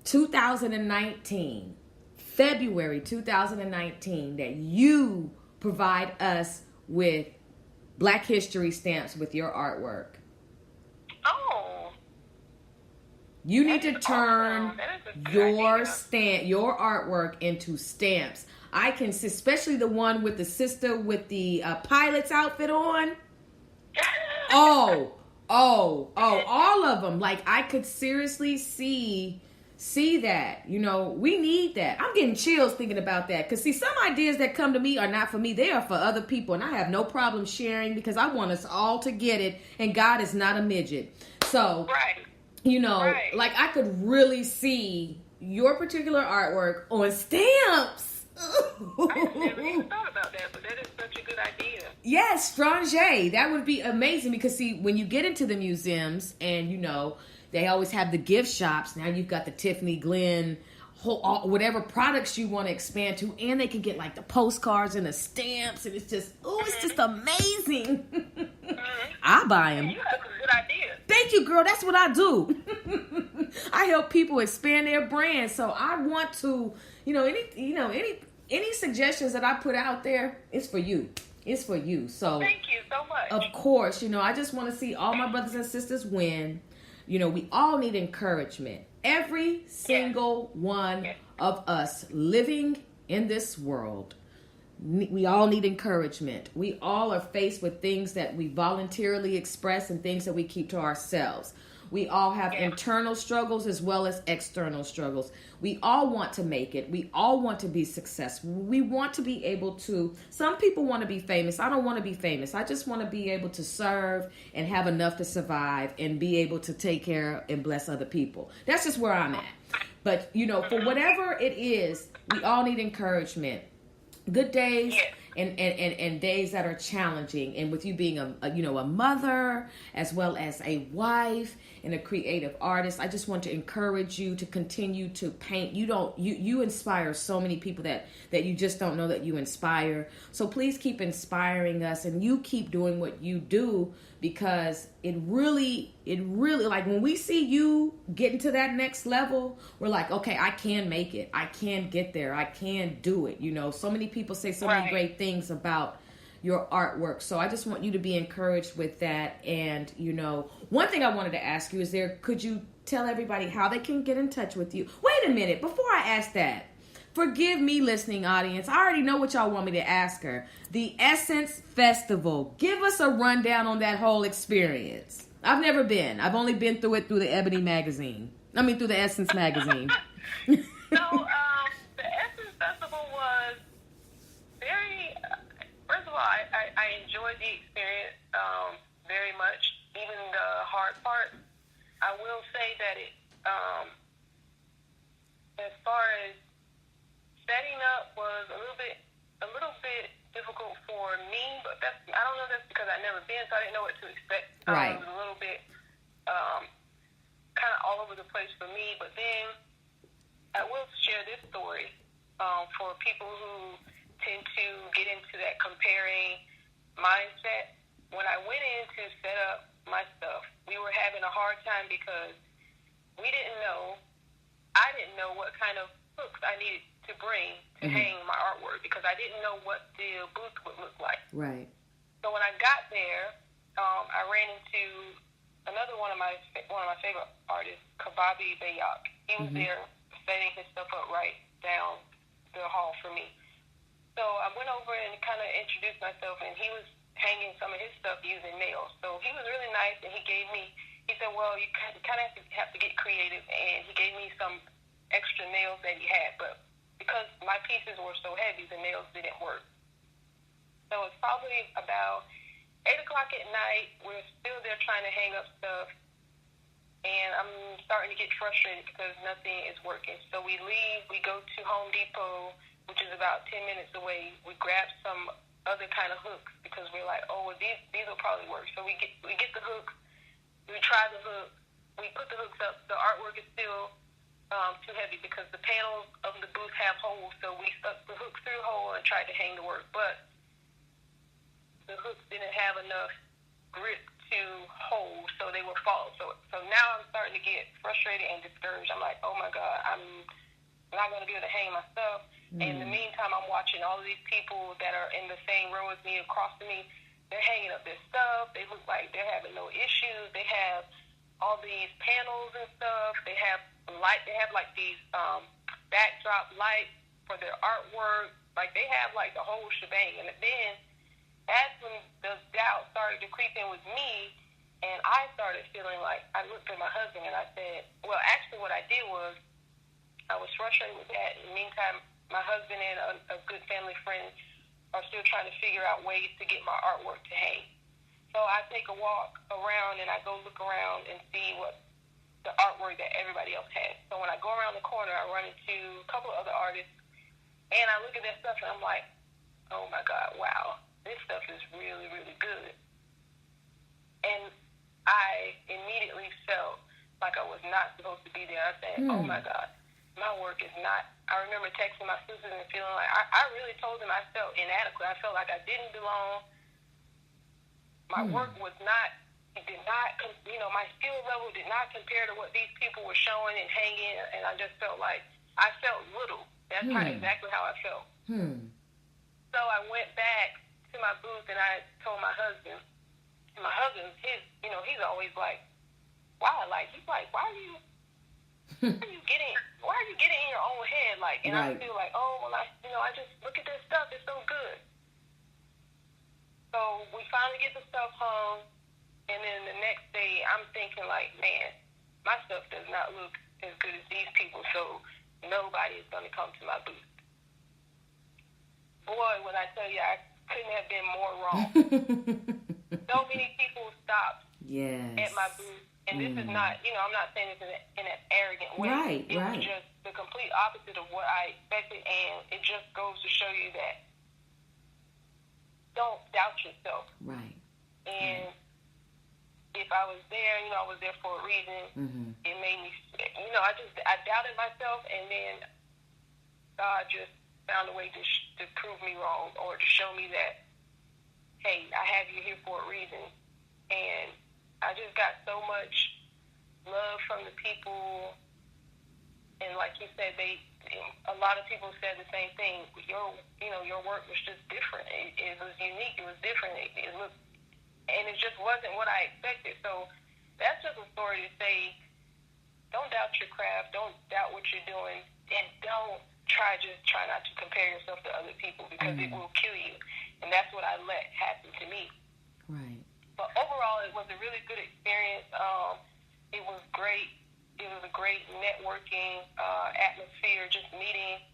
Speaker 1: 2019, February 2019, that you provide us with Black History stamps with your artwork.
Speaker 2: Oh.
Speaker 1: You need to turn
Speaker 2: awesome.
Speaker 1: your artwork into stamps. I can, especially the one with the sister with the pilot's outfit on. all of them. Like, I could seriously see that. We need that. I'm getting chills thinking about that. Because, see, some ideas that come to me are not for me. They are for other people. And I have no problem sharing because I want us all to get it. And God is not a midget. So,
Speaker 2: right.
Speaker 1: Like, I could really see your particular artwork on stamps.
Speaker 2: I never even thought about that, but that is such a good idea.
Speaker 1: Yes, Strange. That would be amazing because, see, when you get into the museums and, they always have the gift shops. Now you've got the Tiffani Glenn, whatever products you want to expand to, and they can get, like, the postcards and the stamps, and it's just, it's just amazing. I buy them.
Speaker 2: You have some good ideas.
Speaker 1: Thank you, girl. That's what I do. I help people expand their brand. So I want to, any suggestions that I put out there, it's for you. It's for you. So
Speaker 2: thank you so much.
Speaker 1: Of course, I just want to see all my brothers and sisters win. We all need encouragement. Every single one of us living in this world, we all need encouragement. We all are faced with things that we voluntarily express and things that we keep to ourselves. We all have internal struggles as well as external struggles. We all want to make it. We all want to be successful. We want to be able to, some people want to be famous. I don't want to be famous. I just want to be able to serve and have enough to survive and be able to take care and bless other people. That's just where I'm at. But, for whatever it is, we all need encouragement. Good days and days that are challenging. And with you being a mother as well as a wife and a creative artist, I just want to encourage you to continue to paint. You inspire so many people that you just don't know that you inspire. So please keep inspiring us, and you keep doing what you do, because it really, like, when we see you getting to that next level, we're like, okay, I can make it. I can get there. I can do it. So many people say so many great things about your artwork. So I just want you to be encouraged with that. And, one thing I wanted to ask you is could you tell everybody how they can get in touch with you? Wait a minute. Before I ask that, forgive me, listening audience. I already know what y'all want me to ask her. The Essence Festival. Give us a rundown on that whole experience. I've never been. I've only been through it through the Ebony magazine. Through the Essence magazine.
Speaker 2: So, the Essence Festival was very, first of all, I enjoyed the experience very much, even the hard part. I will say that it, as far as setting up, was a little bit difficult for me, but I don't know if that's because I've never been, so I didn't know what to expect.
Speaker 1: Right.
Speaker 2: It was a little bit kind of all over the place for me, but then I will share this story for people who tend to get into that comparing mindset. when I went in to set up my stuff, we were having a hard time because I didn't know what kind of hooks I needed to bring to hang my artwork because I didn't know what the booth would look like.
Speaker 1: Right.
Speaker 2: So when I got there, I ran into another one of my favorite artists, Kababi Bayak. He was there setting his stuff up right down the hall for me. So I went over and kind of introduced myself, and he was hanging some of his stuff using nails. So he was really nice, and he said, well, you kind of have to get creative, and he gave me some extra nails that he had, but because my pieces were so heavy, the nails didn't work. So it's probably about 8 o'clock at night. We're still there trying to hang up stuff, and I'm starting to get frustrated because nothing is working. So we leave. We go to Home Depot, which is about 10 minutes away. We grab some other kind of hooks because we're like, oh, well, these will probably work. So we get the hooks. We try the hook. We put the hooks up. The artwork is still too heavy because the panels of the booth have holes. So we stuck the hooks through the hole and tried to hang the work, but the hooks didn't have enough grip to hold, so they would fall. So now I'm starting to get frustrated and discouraged. I'm like, oh my God, I'm not going to be able to hang my stuff. In the meantime, I'm watching all of these people that are in the same row as me, across from me. They're hanging up their stuff. They look like they're having no issues. They have all these panels and stuff. They have light. They have like these backdrop lights for their artwork. Like they have like the whole shebang. And then that's when the doubt started to creep in with me, and I started feeling like, I looked at my husband and I said, well, actually what I did was I was frustrated with that. In the meantime, my husband and a good family friend are still trying to figure out ways to get my artwork to hang. So I take a walk around and I go look around and see what the artwork that everybody else has. So when I go around the corner, I run into a couple of other artists, and I look at their stuff and I'm like, oh my God, wow, this stuff is really, really good. And I immediately felt like I was not supposed to be there. I said, oh my God, my work is not. I remember texting my sisters and feeling like I really told them I felt inadequate. I felt like I didn't belong. My work was not, it did not, my skill level did not compare to what these people were showing and hanging, and I just felt like I felt little. That's exactly how I felt. So I went back to my booth and I told my husband. And my husband, he's always like, why? Like, he's like, why are you getting in your own head? Like, and right. I feel like, oh, well, I just look at this stuff. It's so good. So we finally get the stuff home, and then the next day I'm thinking like, man, my stuff does not look as good as these people, so nobody is going to come to my booth. Boy, when I tell you, I couldn't have been more wrong. So many people stopped at my booth. And this is not, I'm not saying this in an arrogant way.
Speaker 1: Right,
Speaker 2: it was just the complete opposite of what I expected, and it just goes to show you that don't doubt yourself.
Speaker 1: Right.
Speaker 2: And if I was there, I was there for a reason. It made me, I doubted myself, and then God just found a way to prove me wrong, or to show me that, hey, I have you here for a reason. And I just got so much love from the people, and like you said, a lot of people said the same thing. Your work was just different. It was unique. It was different. It looked, and it just wasn't what I expected. So that's just a story to say, don't doubt your craft. Don't doubt what you're doing, and don't try not to compare yourself to other people, because it will kill you. And that's what I let happen to me.
Speaker 1: Right.
Speaker 2: But overall, it was a really good experience. It was great. It was a great networking atmosphere, just meeting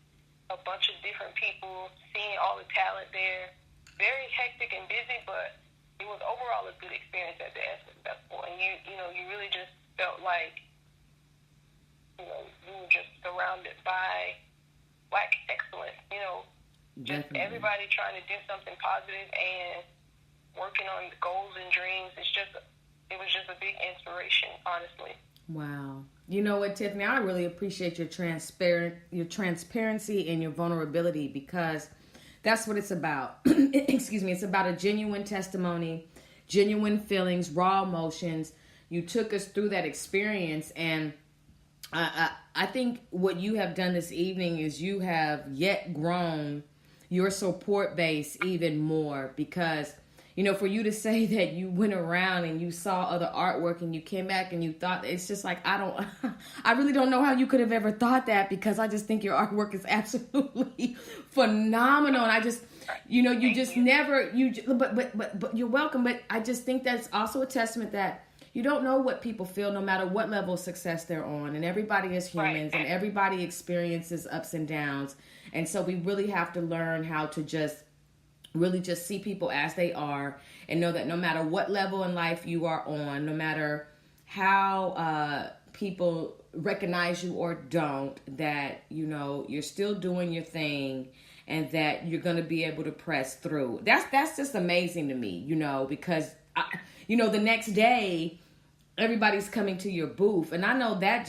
Speaker 2: a bunch of different people, seeing all the talent there. Very hectic and busy, but it was overall a good experience at the Essence Festival. And you really just felt like, you were just surrounded by Black excellence. Just everybody trying to do something positive and working on the goals and dreams. It was just a big inspiration, honestly.
Speaker 1: Wow. You know what, Tiffani? I really appreciate your transparency and your vulnerability, because that's what it's about. Excuse me. It's about a genuine testimony. genuine feelings, raw emotions. You took us through that experience, and I think what you have done this evening is you have yet grown your support base even more, because for you to say that you went around and you saw other artwork and you came back and you thought, it's just like, I really don't know how you could have ever thought that, because I just think your artwork is absolutely phenomenal. And I just, you just never, but you're welcome. But I just think that's also a testament that you don't know what people feel no matter what level of success they're on. And everybody is humans, and everybody experiences ups and downs. And so we really have to learn how to just see people as they are, and know that no matter what level in life you are on, no matter how people recognize you or don't, that, you're still doing your thing, and that you're going to be able to press through. That's just amazing to me, because, the next day, everybody's coming to your booth. And I know that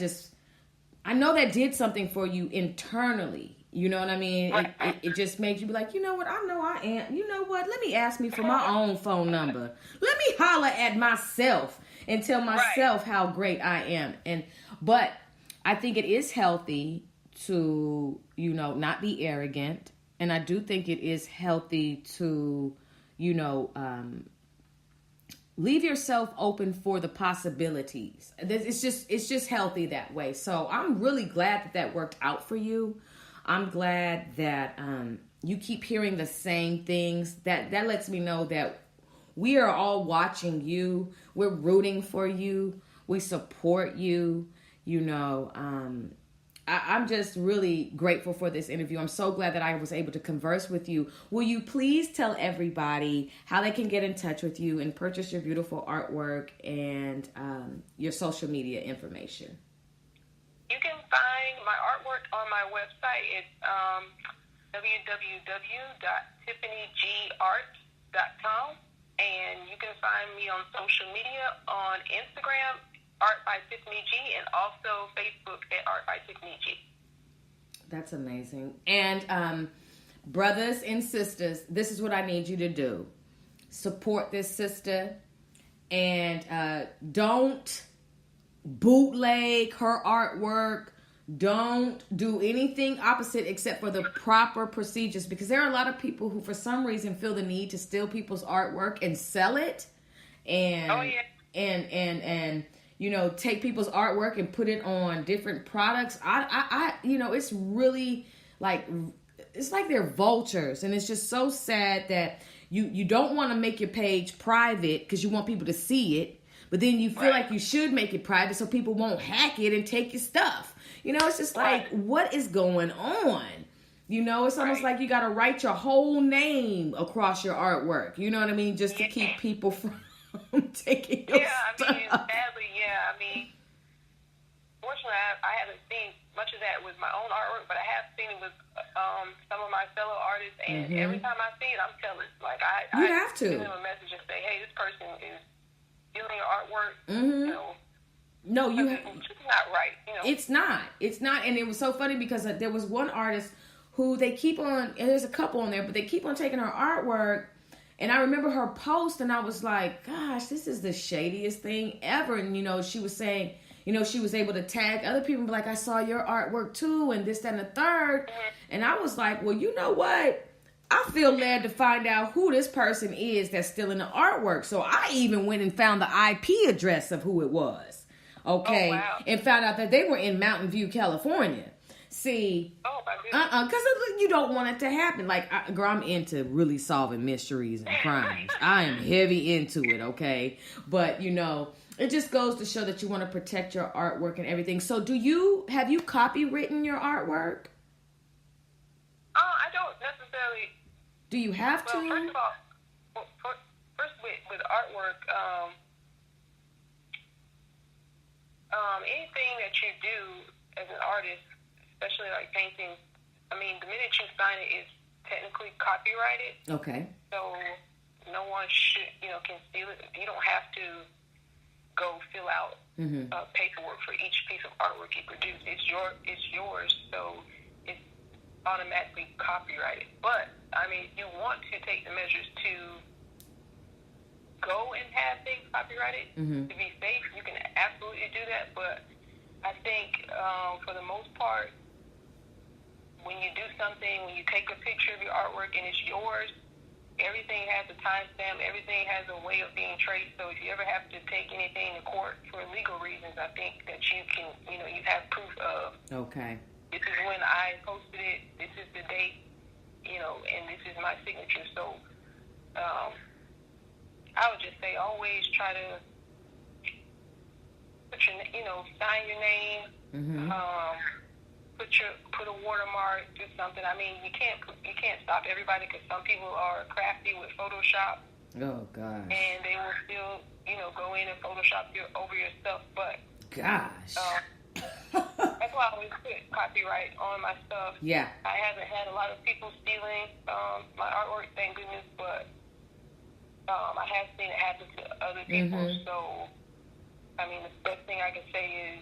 Speaker 1: did something for you internally. You know what I mean? It just made you be like, you know what? I know I am. You know what? Let me ask me for my own phone number. Let me holler at myself and tell myself how great I am. But I think it is healthy to, not be arrogant. And I do think it is healthy to, leave yourself open for the possibilities. It's just healthy that way. So I'm really glad that worked out for you. I'm glad that you keep hearing the same things. That lets me know that we are all watching you. We're rooting for you. We support you. I'm just really grateful for this interview. I'm so glad that I was able to converse with you. Will you please tell everybody how they can get in touch with you and purchase your beautiful artwork and your social media information?
Speaker 2: You can find my artwork on my website. It's www.tiffanigart.com. And you can find me on social media on Instagram, Art by Tiffani G, and also Facebook at Art by Tiffani G.
Speaker 1: That's amazing. And brothers and sisters, this is what I need you to do. Support this sister, and don't bootleg her artwork. Don't do anything opposite except for the proper procedures, because there are a lot of people who for some reason feel the need to steal people's artwork and sell it, and and take people's artwork and put it on different products. I it's really like, it's like they're vultures, and it's just so sad that you don't want to make your page private because you want people to see it. But then you feel like you should make it private so people won't hack it and take your stuff. It's just like, what is going on? It's almost like you got to write your whole name across your artwork. You know what I mean? Just to keep people from taking your stuff.
Speaker 2: Sadly, fortunately, I haven't seen much of that with my own artwork, but I have seen it with some of my fellow artists. And every time I see it, I'm telling. Like, I
Speaker 1: have to
Speaker 2: send them a message and say, hey, this person is stealing your artwork.
Speaker 1: No,
Speaker 2: it's not right.
Speaker 1: It's not. And it was so funny because there was one artist who they keep on, and there's a couple on there, but they keep on taking her artwork. And I remember her post, and I was like, gosh, this is the shadiest thing ever. And, she was saying, she was able to tag other people and be like, I saw your artwork too, and this, that, and the third. And I was like, well, you know what? I feel led to find out who this person is that's stealing the artwork. So I even went and found the IP address of who it was. Okay.
Speaker 2: Oh, wow.
Speaker 1: And found out that they were in Mountain View, California. See, because you don't want it to happen. Like, girl, I'm into really solving mysteries and crimes. I am heavy into it, okay? But, it just goes to show that you want to protect your artwork and everything. So have you copywritten your artwork?
Speaker 2: I don't necessarily.
Speaker 1: Do you have to?
Speaker 2: First of all, first with artwork, anything that you do as an artist, especially like painting, the minute you sign it is technically copyrighted. Okay. So no one can steal it. You don't have to go fill out paperwork for each piece of artwork you produce. It's yours. So it's automatically copyrighted. But if you want to take the measures to go and have things copyrighted to be safe, you can absolutely do that. But I think for the most part, when you do something, when you take a picture of your artwork and it's yours, everything has a timestamp. Everything has a way of being traced. So if you ever have to take anything to court for legal reasons, I think that you can, you have proof of.
Speaker 1: Okay.
Speaker 2: This is when I posted it. This is the date, and this is my signature. So I would just say always try to put your, sign your name. Put a watermark, do something. I mean, you can't stop everybody because some people are crafty with Photoshop.
Speaker 1: Oh gosh.
Speaker 2: And they will still, go in and Photoshop over your stuff. But
Speaker 1: gosh.
Speaker 2: That's why I always put copyright on my stuff.
Speaker 1: Yeah. I
Speaker 2: haven't had a lot of people stealing my artwork, thank goodness, but I have seen it happen to other people. So, I mean, the best thing I can say is,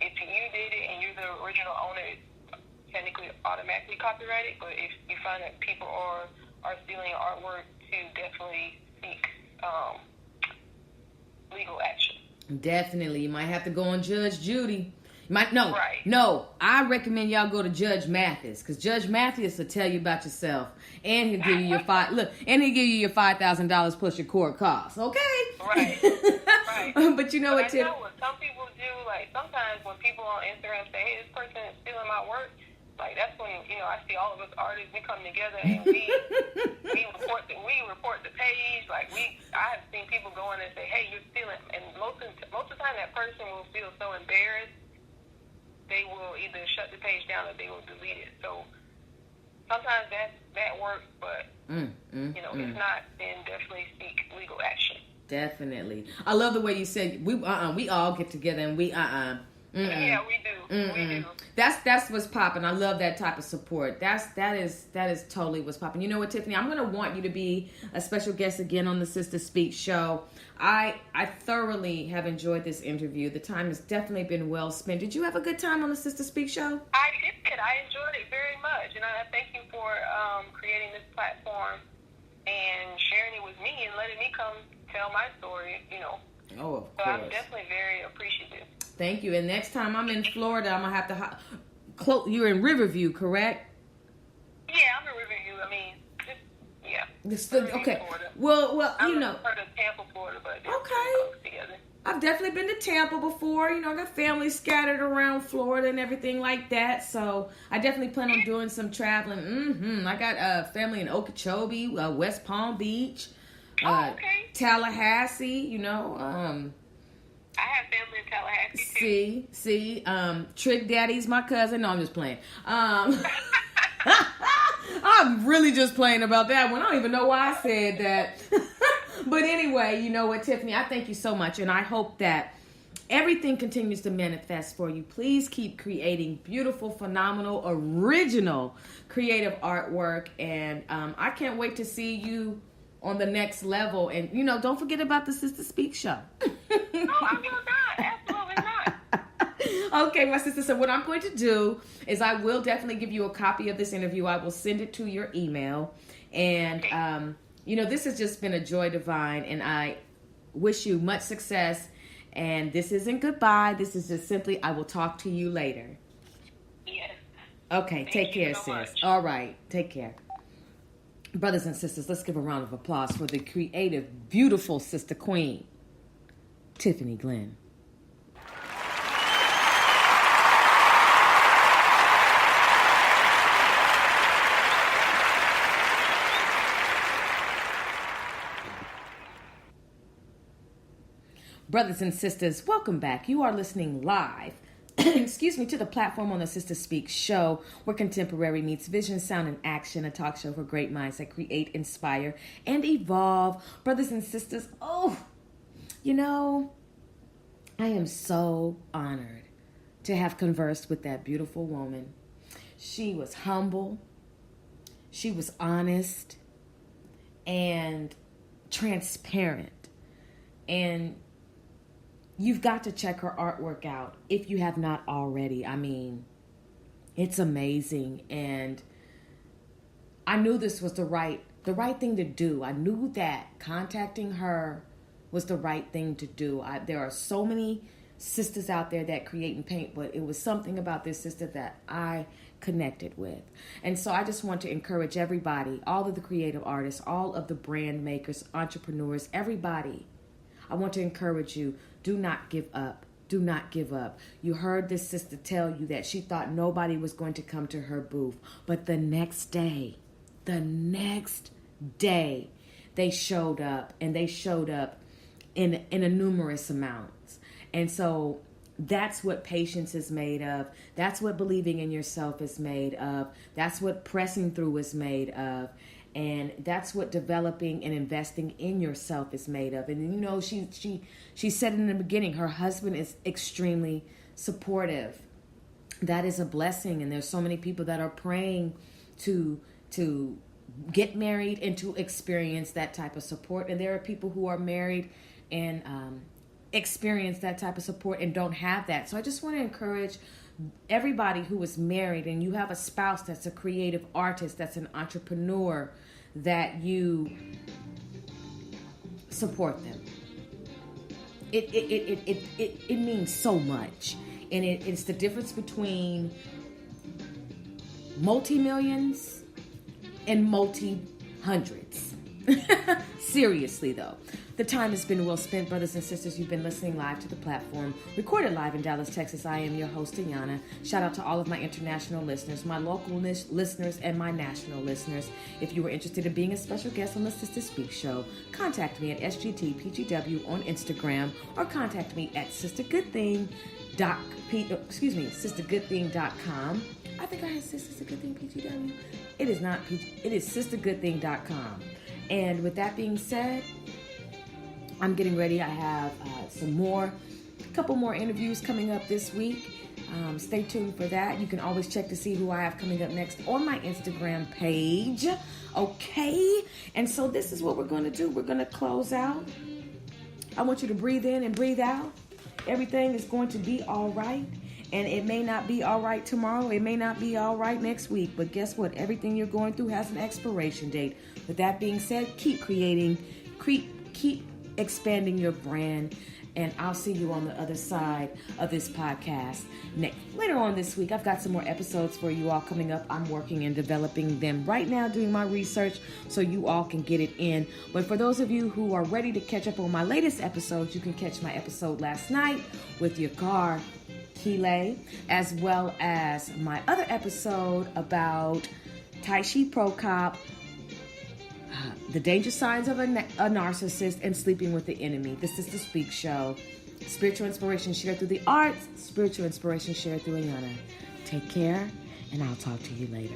Speaker 2: if you did it and you're the original owner, it's technically automatically copyrighted. But if you find that people are stealing your artwork, to definitely seek legal action.
Speaker 1: Definitely. You might have to go on Judge Judy. No, I recommend y'all go to Judge Mathis, because Judge Mathis will tell you about yourself, and he'll give you your $5,000 plus your court costs. Okay.
Speaker 2: Right.
Speaker 1: But you know what, Tiff?
Speaker 2: I know what some people do. Like sometimes when people on Instagram say, "Hey, this person is stealing my work," like that's when I see all of us artists, we come together and we report the page. Like I have seen people go in and say, "Hey, you're stealing," and most of the time that person will feel so embarrassed. They will either shut the page down or they will delete it. So sometimes that works, but if not, then definitely seek legal action.
Speaker 1: Definitely. I love the way you said we all get together and we
Speaker 2: Yeah, we do. We do.
Speaker 1: That's what's popping. I love that type of support. That is totally what's popping. You know what, Tiffany? I'm gonna want you to be a special guest again on the Sister Speak show. I thoroughly have enjoyed this interview. The time has definitely been well spent. Did you have a good time on the Sister Speak show?
Speaker 2: I did. I enjoyed it very much, and I thank you for creating this platform and sharing it with me and letting me come tell my story.
Speaker 1: Oh, of course.
Speaker 2: So I'm definitely very appreciative.
Speaker 1: Thank you. And next time I'm in Florida, I'm gonna have to. You're in Riverview, correct?
Speaker 2: Yeah, I'm in Riverview. I mean, yeah.
Speaker 1: Okay. Well,
Speaker 2: I'm part of Tampa, Florida, but they're close together.
Speaker 1: I've definitely been to Tampa before. I got family scattered around Florida and everything like that. So I definitely plan on doing some traveling. I got family in Okeechobee, West Palm Beach, Tallahassee.
Speaker 2: I have family in Tallahassee too.
Speaker 1: See, Trick Daddy's my cousin. No, I'm just playing. I'm really just playing about that one. I don't even know why I said that. But anyway, you know what, Tiffany? I thank you so much, and I hope that everything continues to manifest for you. Please keep creating beautiful, phenomenal, original, creative artwork, and I can't wait to see you on the next level. And, don't forget about the Sister Speak show.
Speaker 2: No, I will not. Absolutely not.
Speaker 1: Okay, my sister. So what I'm going to do is I will definitely give you a copy of this interview. I will send it to your email. And, this has just been a joy divine. And I wish you much success. And this isn't goodbye. This is just simply, I will talk to you later.
Speaker 2: Yes.
Speaker 1: Okay, take care,
Speaker 2: so
Speaker 1: sis.
Speaker 2: much.
Speaker 1: All right, take care. Brothers and sisters, let's give a round of applause for the creative, beautiful sister queen, Tiffani Glenn. Brothers and sisters, welcome back. You are listening live to the platform on the Sister Speak show, where contemporary meets vision, sound, and action, a talk show for great minds that create, inspire, and evolve. Brothers and sisters, I am so honored to have conversed with that beautiful woman. She was humble, she was honest, and transparent. And you've got to check her artwork out if you have not already. I mean, it's amazing. And I knew this was the right the right thing to do. I knew that contacting her was the right thing to do. There are so many sisters out there that create and paint, but it was something about this sister that I connected with. And so I just want to encourage everybody, all of the creative artists, all of the brand makers, entrepreneurs, everybody. I want to encourage you, do not give up. Do not give up. You heard this sister tell you that she thought nobody was going to come to her booth. But the next day, they showed up, and they showed up in a numerous amounts. And so that's what patience is made of. That's what believing in yourself is made of. That's what pressing through is made of. And that's what developing and investing in yourself is made of. And you know, she said in the beginning, her husband is extremely supportive. That is a blessing. And there's so many people that are praying to get married and to experience that type of support. And there are people who are married and experience that type of support and don't have that. So I just want to encourage everybody who is married and you have a spouse that's a creative artist, that's an entrepreneur, that you support them. It means so much. And it's the difference between multi-millions and multi-hundreds. Seriously, though. The time has been well spent, brothers and sisters. You've been listening live to the platform, recorded live in Dallas, Texas. I am your host, Ayana. Shout out to all of my international listeners, my local listeners, and my national listeners. If you are interested in being a special guest on the Sister Speak Show, contact me at SGTPGW on Instagram, or contact me at sistergoodthing.com. I think I had Sister Good Thing PGW. It is not PG. It is sistergoodthing.com. And with that being said, I'm getting ready. I have a couple more interviews coming up this week. Stay tuned for that. You can always check to see who I have coming up next on my Instagram page. Okay? And so this is what we're going to do. We're going to close out. I want you to breathe in and breathe out. Everything is going to be all right. And it may not be all right tomorrow. It may not be all right next week. But guess what? Everything you're going through has an expiration date. With that being said, keep creating, keep expanding your brand, and I'll see you on the other side of this podcast later on this week. I've got some more episodes for you all coming up. I'm working and developing them right now, doing my research so you all can get it in. But for those of you who are ready to catch up on my latest episodes, you can catch my episode last night with Yakar Kile, as well as my other episode about Taishi Prokop, the danger signs of a narcissist, and sleeping with the enemy. This is the Speak Show. Spiritual inspiration shared through the arts. Spiritual inspiration shared through Ayana. Take care, and I'll talk to you later.